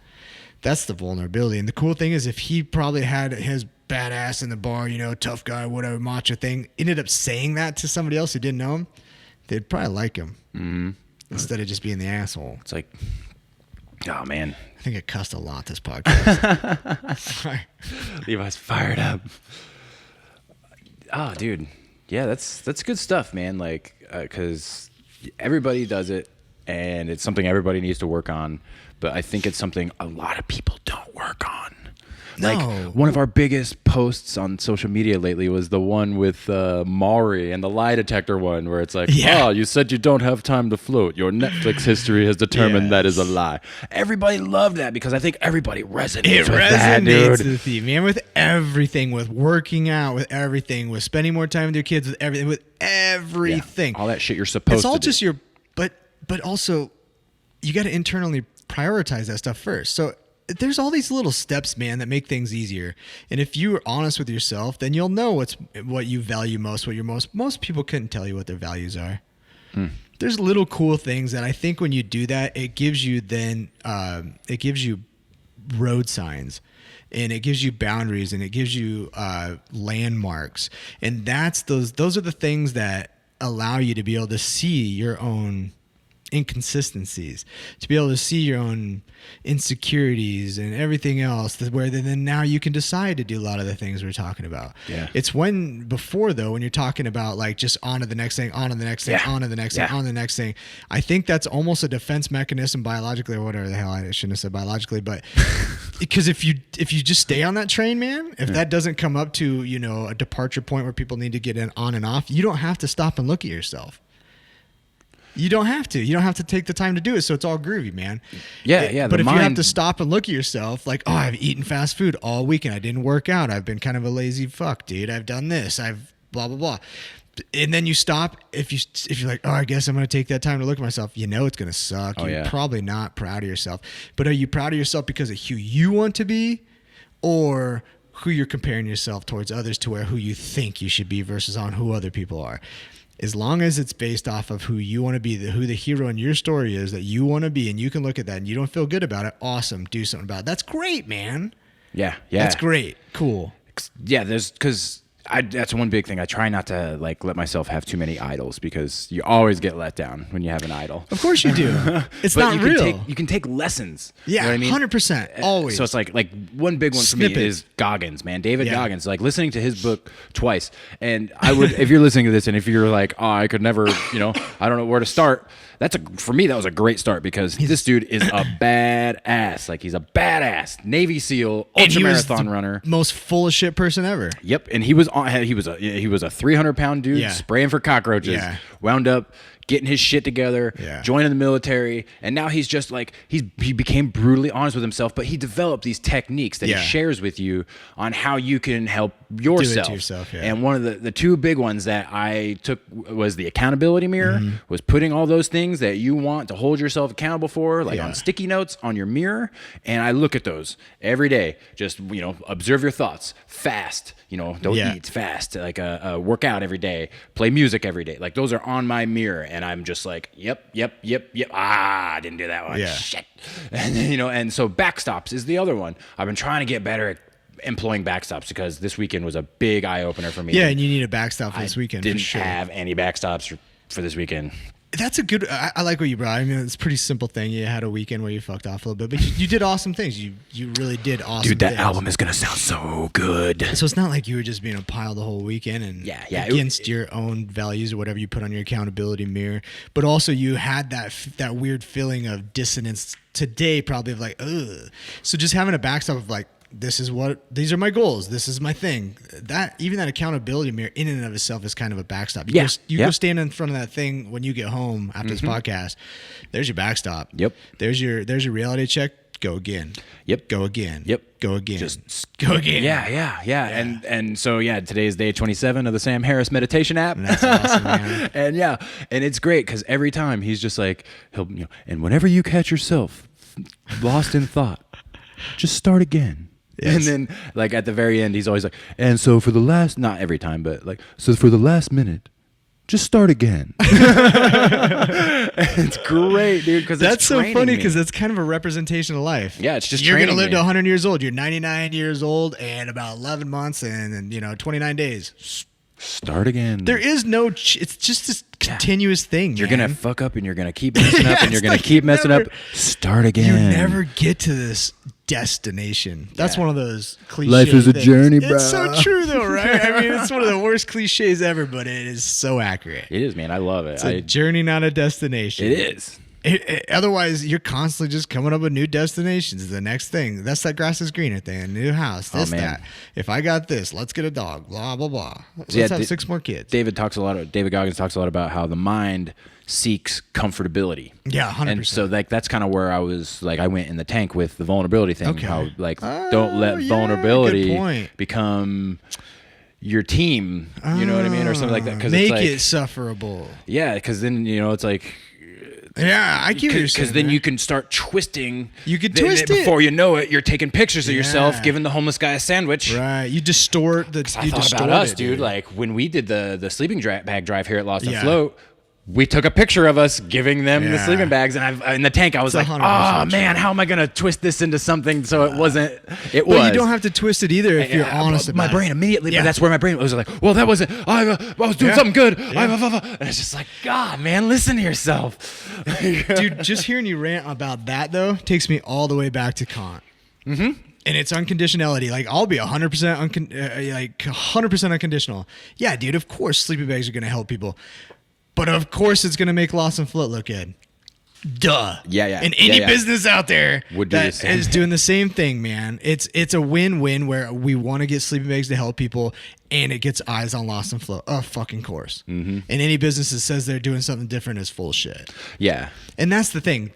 That's the vulnerability. And the cool thing is if he probably had his badass in the bar, tough guy, whatever, macho thing, ended up saying that to somebody else who didn't know him, they'd probably like him instead of just being the asshole. It's like, oh man, I think it cussed a lot this podcast. Levi's fired up. Oh, dude, yeah, that's good stuff, man. Like, because everybody does it, and it's something everybody needs to work on. But I think it's something a lot of people don't work on. Like No. one of our biggest posts on social media lately was the one with Maury and the lie detector one, where it's like, Yeah. "Oh, you said you don't have time to float. Your Netflix history has determined that is a Yes. lie." Everybody loved that because I think everybody resonates It with that, resonates dude. with you, man, with everything, with working out, with everything, with spending more time with your kids, with everything, everything. All that shit you're supposed It's all to do. just but also you got to internally prioritize that stuff first. So there's all these little steps, man, that make things easier. And if you're honest with yourself, then you'll know what you value most, most people couldn't tell you what their values are. There's little cool things that I think when you do that, it gives you road signs, and it gives you boundaries, and it gives you landmarks. And those are the things that allow you to be able to see your own inconsistencies, to be able to see your own insecurities and everything else, where then now you can decide to do a lot of the things we're talking about. Yeah. It's when you're talking about like just on to the next thing, on to the next thing, Yeah. on to the next thing, Yeah. on to the next thing. I think that's almost a defense mechanism biologically, or whatever the hell, I shouldn't have said biologically, but because if you just stay on that train, man, if that doesn't come up to, a departure point where people need to get in on and off, you don't have to stop and look at yourself. You don't have to. You don't have to take the time to do it. So it's all groovy, man. Yeah. But the if you have mind- to stop and look at yourself, like, oh, I've eaten fast food all weekend. I didn't work out. I've been kind of a lazy fuck, dude. I've done this. I've blah, blah, blah. And then you stop. If you're like, oh, I guess I'm going to take that time to look at myself, it's going to suck. Oh, You're yeah. probably not proud of yourself. But are you proud of yourself because of who you want to be, or who you're comparing yourself towards others to, where who you think you should be versus on who other people are? As long as it's based off of who you want to be, who the hero in your story is that you want to be, and you can look at that and you don't feel good about it, awesome, do something about it. That's great, man. Yeah. That's great. Cool. Yeah, that's one big thing. I try not to let myself have too many idols, because you always get let down when you have an idol. Of course you do. It's But not real. You can take lessons. Yeah, you know what I mean? 100%. Always. So it's like one big one for me Snippet. is Goggins, man. David Yeah. Goggins. Like listening to his book twice. And I would, if you're listening to this and if you're like, oh, I could never, I don't know where to start, for me that was a great start because this dude is a badass. Like he's a badass Navy SEAL And he ultra was marathon the runner. most full of shit person ever. Yep, and he was a 300-pound dude Yeah. spraying for cockroaches. Yeah. Wound up getting his shit together, Yeah. joining the military, and now he's just like he became brutally honest with himself. But he developed these techniques that Yeah. he shares with you on how you can help yourself. yourself, yeah. And one of the two big ones that I took was the accountability mirror. Mm-hmm. Was putting all those things that you want to hold yourself accountable for, like Yeah. on sticky notes on your mirror, and I look at those every day. Just observe your thoughts, fast. Don't Yeah. eat, fast. Like work out every day, play music every day. Like those are on my mirror, and I'm just like, yep. I didn't do that one. Yeah. Shit. And and so backstops is the other one. I've been trying to get better at employing backstops because this weekend was a big eye opener for me. Yeah, and you need a backstop for this weekend. Didn't for sure. have any backstops for this weekend. That's a good. I like what you brought. I mean, it's a pretty simple thing. You had a weekend where you fucked off a little bit, but you did awesome things. You really did awesome. Dude, that things. album is gonna sound so good. So it's not like you were just being a pile the whole weekend and Yeah. against your own values or whatever you put on your accountability mirror. But also you had that weird feeling of dissonance today, probably of like, ugh. So just having a backstop of like, these are my goals. This is my thing. That accountability mirror in and of itself is kind of a backstop. You go stand in front of that thing when you get home after this podcast. There's your backstop. Yep. There's your reality check. Go again. Yep. Go again. Yep. Go again. Just go again. Yeah. And so today is day 27 of the Sam Harris meditation app. And that's awesome, man. and it's great because every time he's just like and whenever you catch yourself lost in thought, just start again. Yes. And then like at the very end, he's always like, and so for the last, not every time, but like, so for the last minute, just start again. It's great, dude. Because that's so funny because that's kind of a representation of life. Yeah, it's just you're gonna training live me. to 100 years old. You're 99 years old and about 11 months and 29 days. Start again. There is no. It's just this continuous thing. You're man. gonna fuck up and you're gonna keep messing up and you're it's gonna like keep you messing never- up. Start again. You never get to this destination. That's one of those cliches. Life is a journey, bro. It's so true, though, right? I mean, it's one of the worst cliches ever, but it is so accurate. It is, man. I love it. It's a journey, not a destination. It is. Otherwise, you're constantly just coming up with new destinations. The next thing, that's that grass is greener thing. A new house, this, man. that. If I got this, let's get a dog. Blah blah blah. Let's Yeah, have 6 more kids. David Goggins talks a lot about how the mind seeks comfortability. Yeah, 100%. And so that's kind of where I was like, I went in the tank with the vulnerability thing. Okay. How like don't Oh, let yeah, vulnerability good point. become your team. You know what I mean, or something like that. Because Make it's like, it sufferable. yeah, because then it's like. Yeah, I get what you're saying. Because then man. you can start twisting. You could twist it. Before you know it. You're taking pictures of yourself, Yeah. giving the homeless guy a sandwich. Right, you distort the. I You thought distort about us, it, dude. Like when we did the sleeping bag drive here at Lost and Yeah. Float, we took a picture of us giving them the Yeah. sleeping bags, and in the tank, I was It's like, 100% "Oh man, how am I gonna twist this into something so it wasn't? It But was." you don't have to twist it either if you're honest about my it. brain immediately, Yeah. but that's where my brain was like, "Well, that wasn't. I was doing Yeah. something good." Yeah. And it's just like, God, man, listen to yourself, Dude, just hearing you rant about that though takes me all the way back to Kant. Mm-hmm. And it's unconditionality. Like I'll be 100% 100% unconditional. Yeah, dude. Of course, sleeping bags are gonna help people, but of course, it's gonna make Lost and Float look good. Duh. Yeah. And any Yeah. business out there Would do the that same is doing the same thing, man. It's a win-win where we want to get sleeping bags to help people, and it gets eyes on Lost and Float. Of fucking course. Mm-hmm. And any business that says they're doing something different is full shit. Yeah. And that's the thing.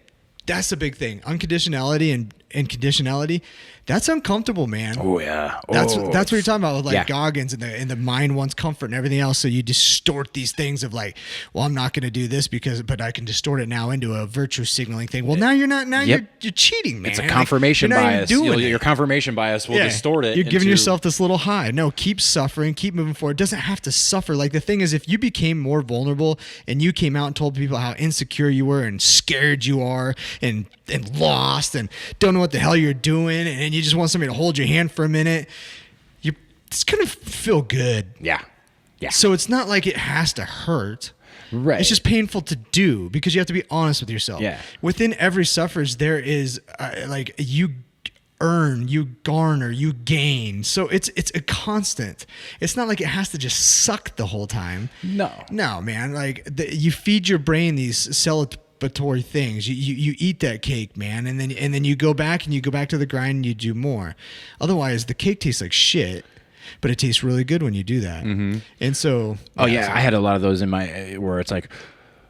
That's the big thing. Unconditionality and conditionality. That's uncomfortable, man. Oh yeah. That's what you're talking about with like Yeah. Goggins and the mind wants comfort and everything else. So you distort these things of like, well, I'm not going to do this but I can distort it now into a virtue signaling thing. Well, now you're not. Now Yep. you're cheating, man. It's a confirmation Like, you're not even bias. doing it. Your confirmation bias will Yeah. distort it. You're giving into- yourself this little high. No, keep suffering, keep moving forward. It doesn't have to suffer. Like the thing is, if you became more vulnerable and you came out and told people how insecure you were and scared you are and lost and don't know what the hell you're doing and you just want somebody to hold your hand for a minute, it's gonna feel good. Yeah. Yeah. So it's not like it has to hurt. Right. It's just painful to do because you have to be honest with yourself. Yeah. Within every suffrage, there is like you earn, you garner, you gain. So it's a constant. It's not like it has to just suck the whole time. No. No, man. Like you feed your brain these celebratory things. You eat that cake, man, and then you go back to the grind and you do more. Otherwise, the cake tastes like shit, but it tastes really good when you do that. Mm-hmm. And so, I had a lot of those in my where it's like,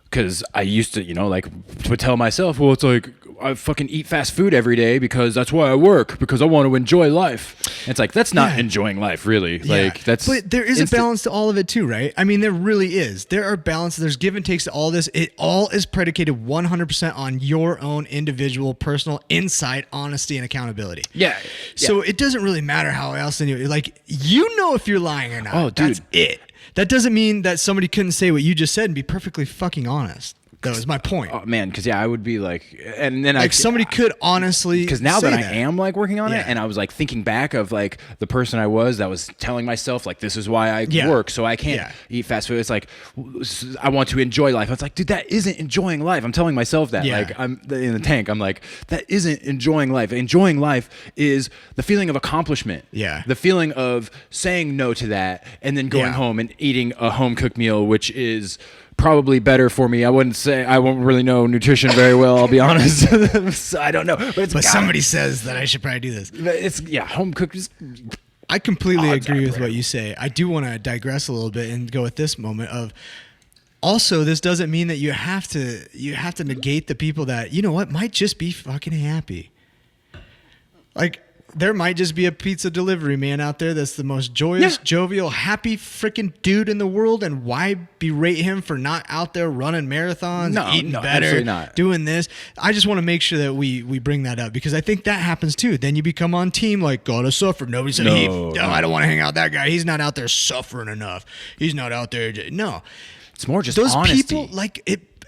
because I used to, like, to tell myself, well, it's like I fucking eat fast food every day because that's why I work, because I want to enjoy life. And it's like, that's not enjoying life, really. Like, that's. But there is a balance to all of it too, right? I mean, there really is. There are balances. There's give and takes to all this. It all is predicated 100% on your own individual, personal insight, honesty, and accountability. Yeah. So it doesn't really matter how else like, if you're lying or not. Oh, dude. That's it. That doesn't mean that somebody couldn't say what you just said and be perfectly fucking honest. That was my point. Oh man, because I would be like, and then somebody could honestly, because now say that I am like working on it, and I was like thinking back of like the person I was that was telling myself like, this is why I work, so I can't eat fast food. It's like, I want to enjoy life. It's like, dude, that isn't enjoying life. I'm telling myself that. Like, I'm in the tank. I'm like, that isn't enjoying life. Enjoying life is the feeling of accomplishment. Yeah. The feeling of saying no to that and then going home and eating a home cooked meal, which is probably better for me. I wouldn't say, I won't really know nutrition very well, I'll be honest. So I don't know. But somebody says that I should probably do this. It's home cooked is. I completely agree with what you say. I do want to digress a little bit and go at this moment of, also, this doesn't mean that you have to negate the people that, might just be fucking happy. Like, there might just be a pizza delivery man out there that's the most joyous, jovial, happy freaking dude in the world, and why berate him for not out there running marathons, eating better, doing this? I just want to make sure that we bring that up, because I think that happens too. Then you become on team like, gotta suffer. Nobody said, I don't want to hang out with that guy. He's not out there suffering enough. He's not out there. No. It's more just those honesty. People, like,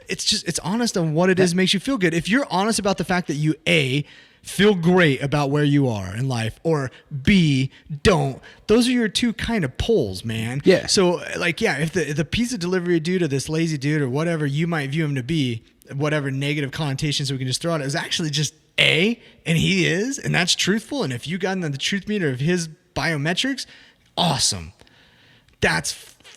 it's honest on what it is makes you feel good. If you're honest about the fact that you, A, feel great about where you are in life, or B, don't. Those are your two kind of poles, man. Yeah. So, like, if the pizza delivery dude or this lazy dude or whatever you might view him to be, whatever negative connotations we can just throw out, is actually just A, and he is, and that's truthful. And if you got in the truth meter of his biometrics, awesome.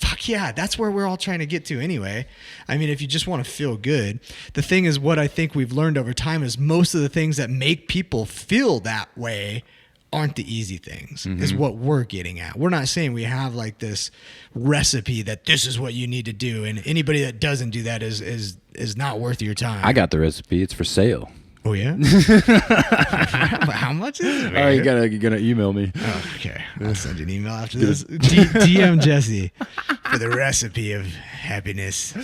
Fuck yeah, that's where we're all trying to get to anyway. I mean, if you just want to feel good. The thing is, what I think we've learned over time is most of the things that make people feel that way aren't the easy things, is what we're getting at. We're not saying we have like this recipe that this is what you need to do, and anybody that doesn't do that is not worth your time. I got the recipe. It's for sale. Oh yeah. How much is it? Oh, you gotta email me. Oh, okay, I'll send you an email after this. DM Jesse for the recipe of happiness.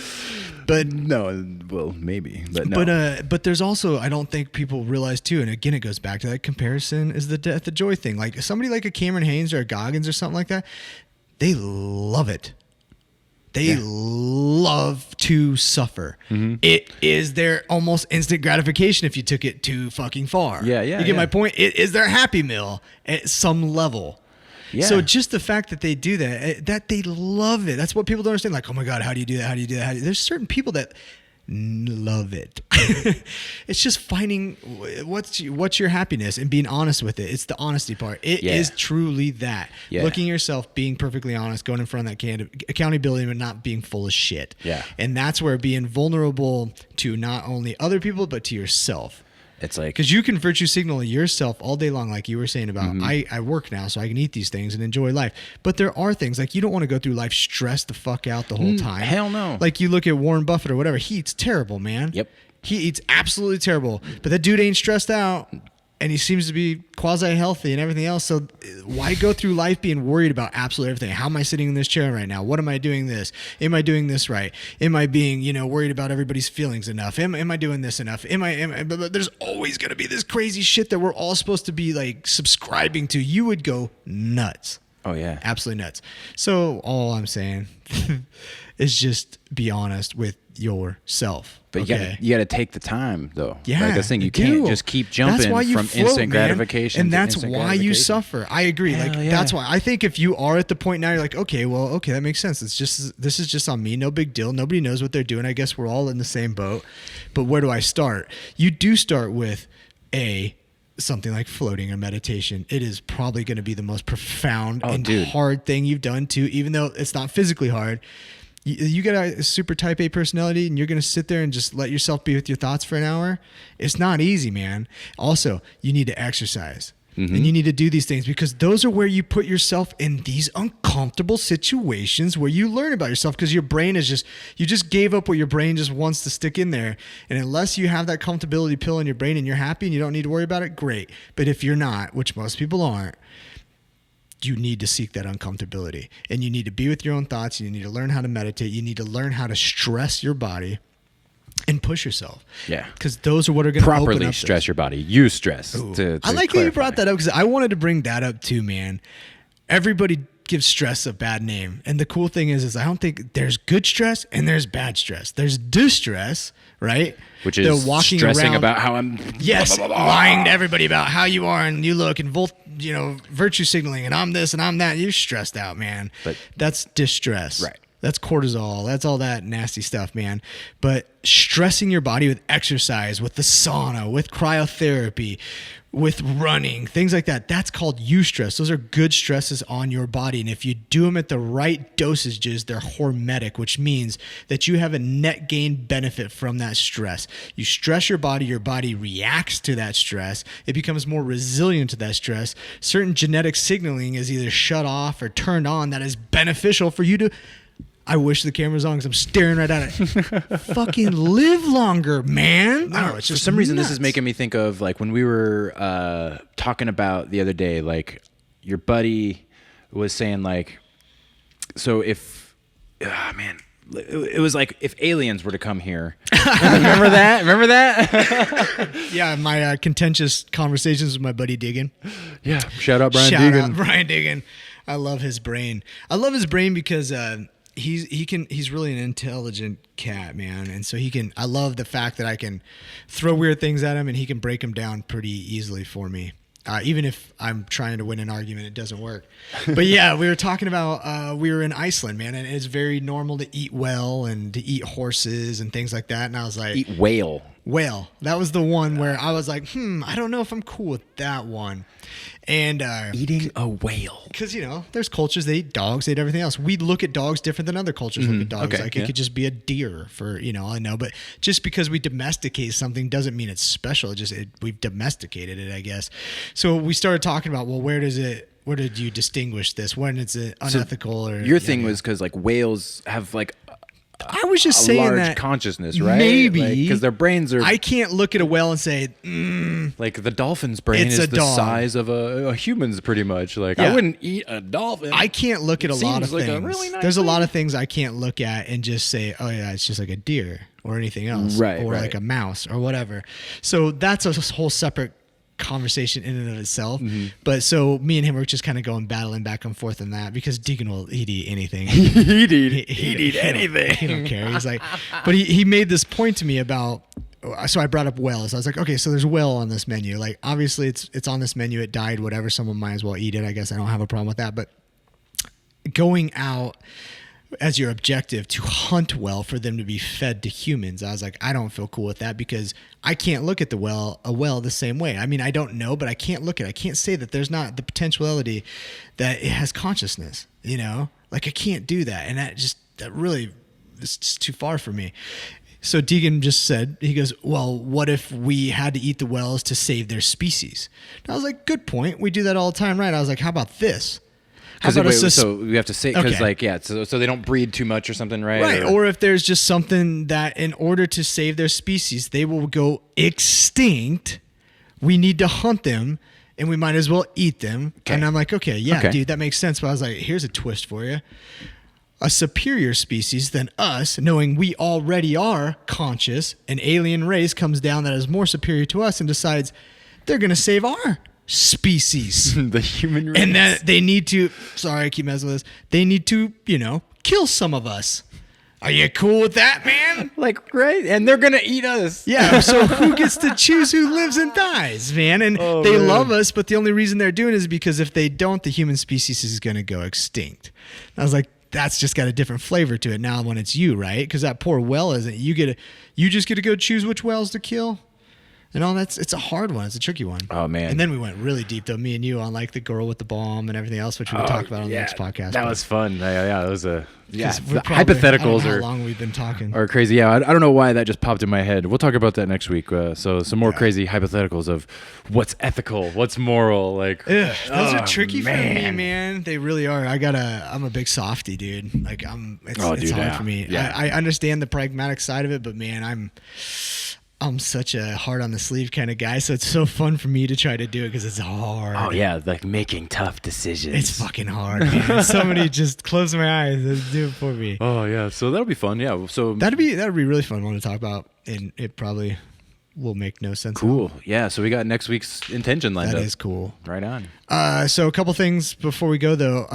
But no, well, maybe, but no. But there's also, I don't think people realize too, and again, it goes back to that comparison, is the death, the joy thing. Like somebody like a Cameron Hanes or a Goggins or something like that, they love it. They love to suffer. Mm-hmm. It is their almost instant gratification if you took it too fucking far. Yeah. You get my point? It is their happy meal at some level. Yeah. So just the fact that they do that they love it. That's what people don't understand. Like, oh my God, how do you do that? How do you do that? There's certain people that love it. It's just finding what's your happiness and being honest with it. It's the honesty part. It is truly that. Looking at yourself, being perfectly honest, going in front of that accountability, but not being full of shit. Yeah. And that's where being vulnerable to not only other people, but to yourself. It's like, because you can virtue signal yourself all day long, like you were saying about, I work now so I can eat these things and enjoy life. But there are things like, you don't want to go through life stressed the fuck out the whole time. Hell no. Like you look at Warren Buffett or whatever, he eats terrible, man. Yep. He eats absolutely terrible. But that dude ain't stressed out, and he seems to be quasi-healthy and everything else. So why go through life being worried about absolutely everything? How am I sitting in this chair right now? What am I doing this? Am I doing this right? Am I being, worried about everybody's feelings enough? Am I doing this enough? But there's always going to be this crazy shit that we're all supposed to be like subscribing to. You would go nuts. Oh yeah. Absolutely nuts. So all I'm saying is just be honest with yourself. But you gotta take the time though. Yeah, like this thing, you can't just keep jumping from instant gratification. And that's why you suffer. I agree. That's why I think if you are at the point now, you're like, okay, that makes sense. This is just on me. No big deal. Nobody knows what they're doing. I guess we're all in the same boat. But where do I start? You do start with something like floating or meditation. It is probably going to be the most profound hard thing you've done too, even though it's not physically hard. You get a super type A personality and you're going to sit there and just let yourself be with your thoughts for an hour. It's not easy, man. Also, you need to exercise. And you need to do these things because those are where you put yourself in these uncomfortable situations where you learn about yourself because your brain is you just gave up what your brain just wants to stick in there. And unless you have that comfortability pill in your brain and you're happy and you don't need to worry about it, great. But if you're not, which most people aren't, you need to seek that uncomfortability and you need to be with your own thoughts. You need to learn how to meditate. You need to learn how to stress your body and push yourself. Yeah. Because those are what are going to open Properly up stress your body. Use stress. I like how you brought that up because I wanted to bring that up too, man. Everybody gives stress a bad name. And the cool thing is I don't think there's good stress and there's bad stress. There's distress, right? Which is walking stressing around, about how I'm lying to everybody about how you are and you look and virtue signaling and I'm this and I'm that. You're stressed out, man. But that's distress. Right. That's cortisol. That's all that nasty stuff, man. But stressing your body with exercise, with the sauna, with cryotherapy, with running, things like that, that's called eustress. Those are good stresses on your body. And if you do them at the right dosages, they're hormetic, which means that you have a net gain benefit from that stress. You stress your body reacts to that stress. It becomes more resilient to that stress. Certain genetic signaling is either shut off or turned on that is beneficial for you to... I wish the camera's on because I'm staring right at it. Fucking live longer, man. I don't know. It's just for some reason, this is making me think of like when we were talking about the other day, like your buddy was saying like, so if, it was like if aliens were to come here. Remember that? Yeah, my contentious conversations with my buddy Diggin. Yeah. Shout out Brian Diggin. I love his brain. I love his brain because... he's really an intelligent cat, man. And so I love the fact that I can throw weird things at him and he can break them down pretty easily for me. Even if I'm trying to win an argument, it doesn't work. But yeah, we were talking about, we were in Iceland, man, and it's very normal to eat well and to eat horses and things like that. And I was like, eat whale. That was the one where I was like, I don't know if I'm cool with that one. And eating a whale, because there's cultures they eat dogs, they eat everything else. We look at dogs different than other cultures look at dogs. It could just be a deer for I know, but just because we domesticate something doesn't mean it's special. We've domesticated it, I guess. So we started talking about where did you distinguish this when it's unethical or your thing was because like whales have like. I was just saying large that consciousness, right? Maybe because their brains are. I can't look at a whale and say, like the dolphin's brain is the size of a human's, pretty much. Like I wouldn't eat a dolphin. I can't look at a lot of like things. Really nice There's a lot of things I can't look at and just say, oh yeah, it's just like a deer or anything else, right? Or like a mouse or whatever. So that's a whole separate conversation in and of itself. But so me and him were just kind of battling back and forth on that because Deacon he'd eat anything. he'd eat anything. He don't care. He's like, but he made this point to me about. So I brought up whales. I was like, okay, so there's whale on this menu. Like obviously it's on this menu. It died. Whatever. Someone might as well eat it. I guess I don't have a problem with that. But going out as your objective to hunt well for them to be fed to humans, I was like, I don't feel cool with that because I can't look at a well the same way. I mean, I don't know, but I can't look at it. I can't say that there's not the potentiality that it has consciousness, like I can't do that. And that really is just too far for me. So Deegan just said, he goes, well, what if we had to eat the whales to save their species? And I was like, good point. We do that all the time, right? I was like, how about this? So we have to say because so they don't breed too much or something, right? Right, or if there's just something that in order to save their species, they will go extinct. We need to hunt them, and we might as well eat them. Okay. And I'm like, okay, dude, that makes sense. But I was like, here's a twist for you: a superior species than us, knowing we already are conscious, an alien race comes down that is more superior to us and decides they're going to save our species. The human race. And that they need to, sorry, I keep messing with this. They need to, kill some of us. Are you cool with that, man? Like, great. And they're going to eat us. Yeah. So who gets to choose who lives and dies, man? And they love us, but the only reason they're doing it is because if they don't, the human species is going to go extinct. And I was like, that's just got a different flavor to it now when it's you, right? Because that poor whale isn't. You just get to go choose which whales to kill. And all it's a hard one. It's a tricky one. Oh, man. And then we went really deep though, me and you, on like the girl with the bomb and everything else, which we can talk about on the next podcast. That was fun. Yeah, that was a the 'Cause we're probably- I don't hypotheticals know how are long we've been talking. are crazy. Yeah, I don't know why that just popped in my head. We'll talk about that next week. So some more crazy hypotheticals of what's ethical, what's moral. Like Ugh, those are tricky for me, man. They really are. I'm a big softy, dude. Like it's hard for me. Yeah. I understand the pragmatic side of it, but man, I'm such a hard on the sleeve kind of guy. So it's so fun for me to try to do it because it's hard. Oh yeah, like making tough decisions. It's fucking hard, man. Somebody just close my eyes and do it for me. Oh yeah, so that'll be fun. Yeah, so That'd be really fun one to talk about, and it probably will make no sense. cool. Yeah, so we got next week's intention lined That up. is cool. Right on. So a couple things before we go though.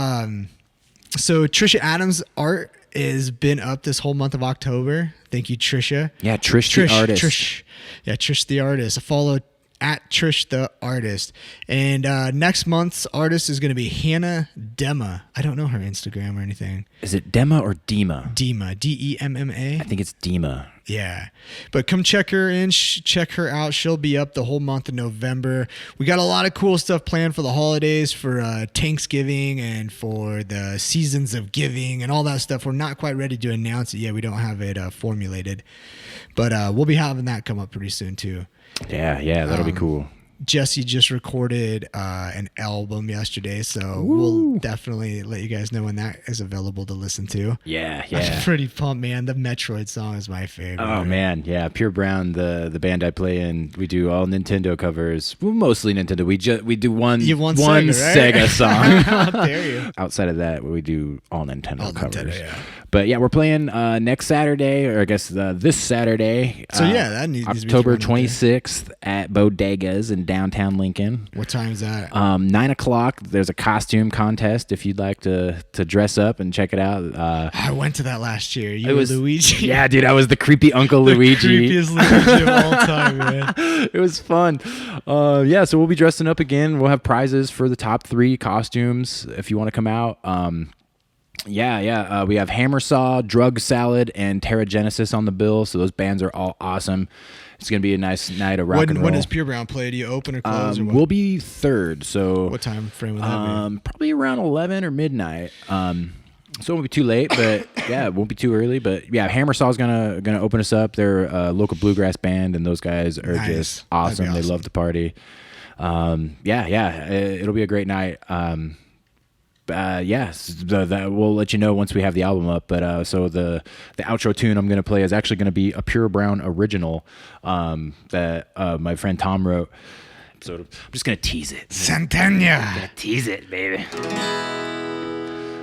So Trisha Adams' art has been up this whole month of October. Thank you, Trisha. Yeah, Trish the artist. Trish the artist. Follow at Trish the artist. And next month's artist is going to be Hannah Dema. I don't know her Instagram or anything. Is it Dema or Dema? Dema, Demma. I think it's Dema. Yeah, but come check her in, check her out. She'll be up the whole month of November. We got a lot of cool stuff planned for the holidays, for Thanksgiving, and for the seasons of giving and all that stuff. We're not quite ready to announce it yet. We don't have it formulated, but we'll be having that come up pretty soon too. Yeah, that'll be cool. Jesse just recorded an album yesterday, so we'll definitely let you guys know when that is available to listen to. Yeah. I'm pretty pumped, man. The Metroid song is my favorite. Oh man, yeah. Pure Brown, the band I play in, we do all Nintendo covers. Well, mostly Nintendo. We do one Sega, right? Sega song. How dare you? Outside of that, we do all Nintendo covers. Nintendo, yeah. But yeah, we're playing next Saturday, or I guess this Saturday. So yeah, that needs to be October fun right 26th at Bodegas in downtown Lincoln. What time is that? 9:00. There's a costume contest if you'd like to dress up and check it out. I went to that last year. It was Luigi. Yeah, dude, I was the creepy Uncle Luigi. Creepiest Luigi of all time, man. It was fun. Yeah, so we'll be dressing up again. We'll have prizes for the top 3 costumes if you want to come out. We have Hammersaw, Drug Salad, and Terra Genesis on the bill. So those bands are all awesome. It's gonna be a nice night of rock and roll. When does Pure Brown play? Do you open or close? Or what? We'll be 3rd. So What time frame will that be? probably around 11 or midnight. So it won't be too late, but yeah, it won't be too early. But yeah, Hammersaw's gonna open us up. They're a local bluegrass band, and those guys are Nice. just That'd awesome. be They awesome. love to party. It'll be a great night. We'll let you know once we have the album up. But so the outro tune I'm gonna play is actually gonna be a Pure Brown original that my friend Tom wrote. So I'm just gonna tease it. Santana. Tease it, baby.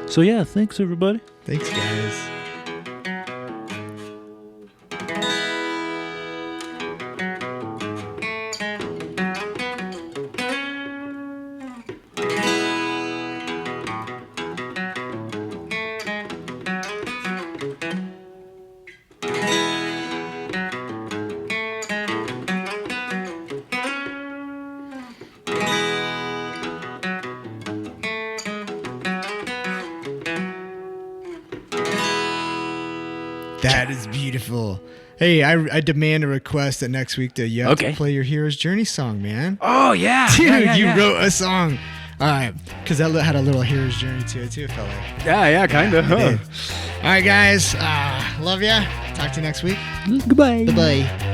So yeah, thanks everybody. Thanks, guys. That is beautiful. Hey, I demand a request that next week that you have to play your Hero's Journey song, man. Oh yeah, Dude, you wrote a song. All right, because that had a little Hero's Journey to it too, it felt like. Yeah, kind of. All right, guys. Love ya. Talk to you next week. Goodbye. Bye-bye.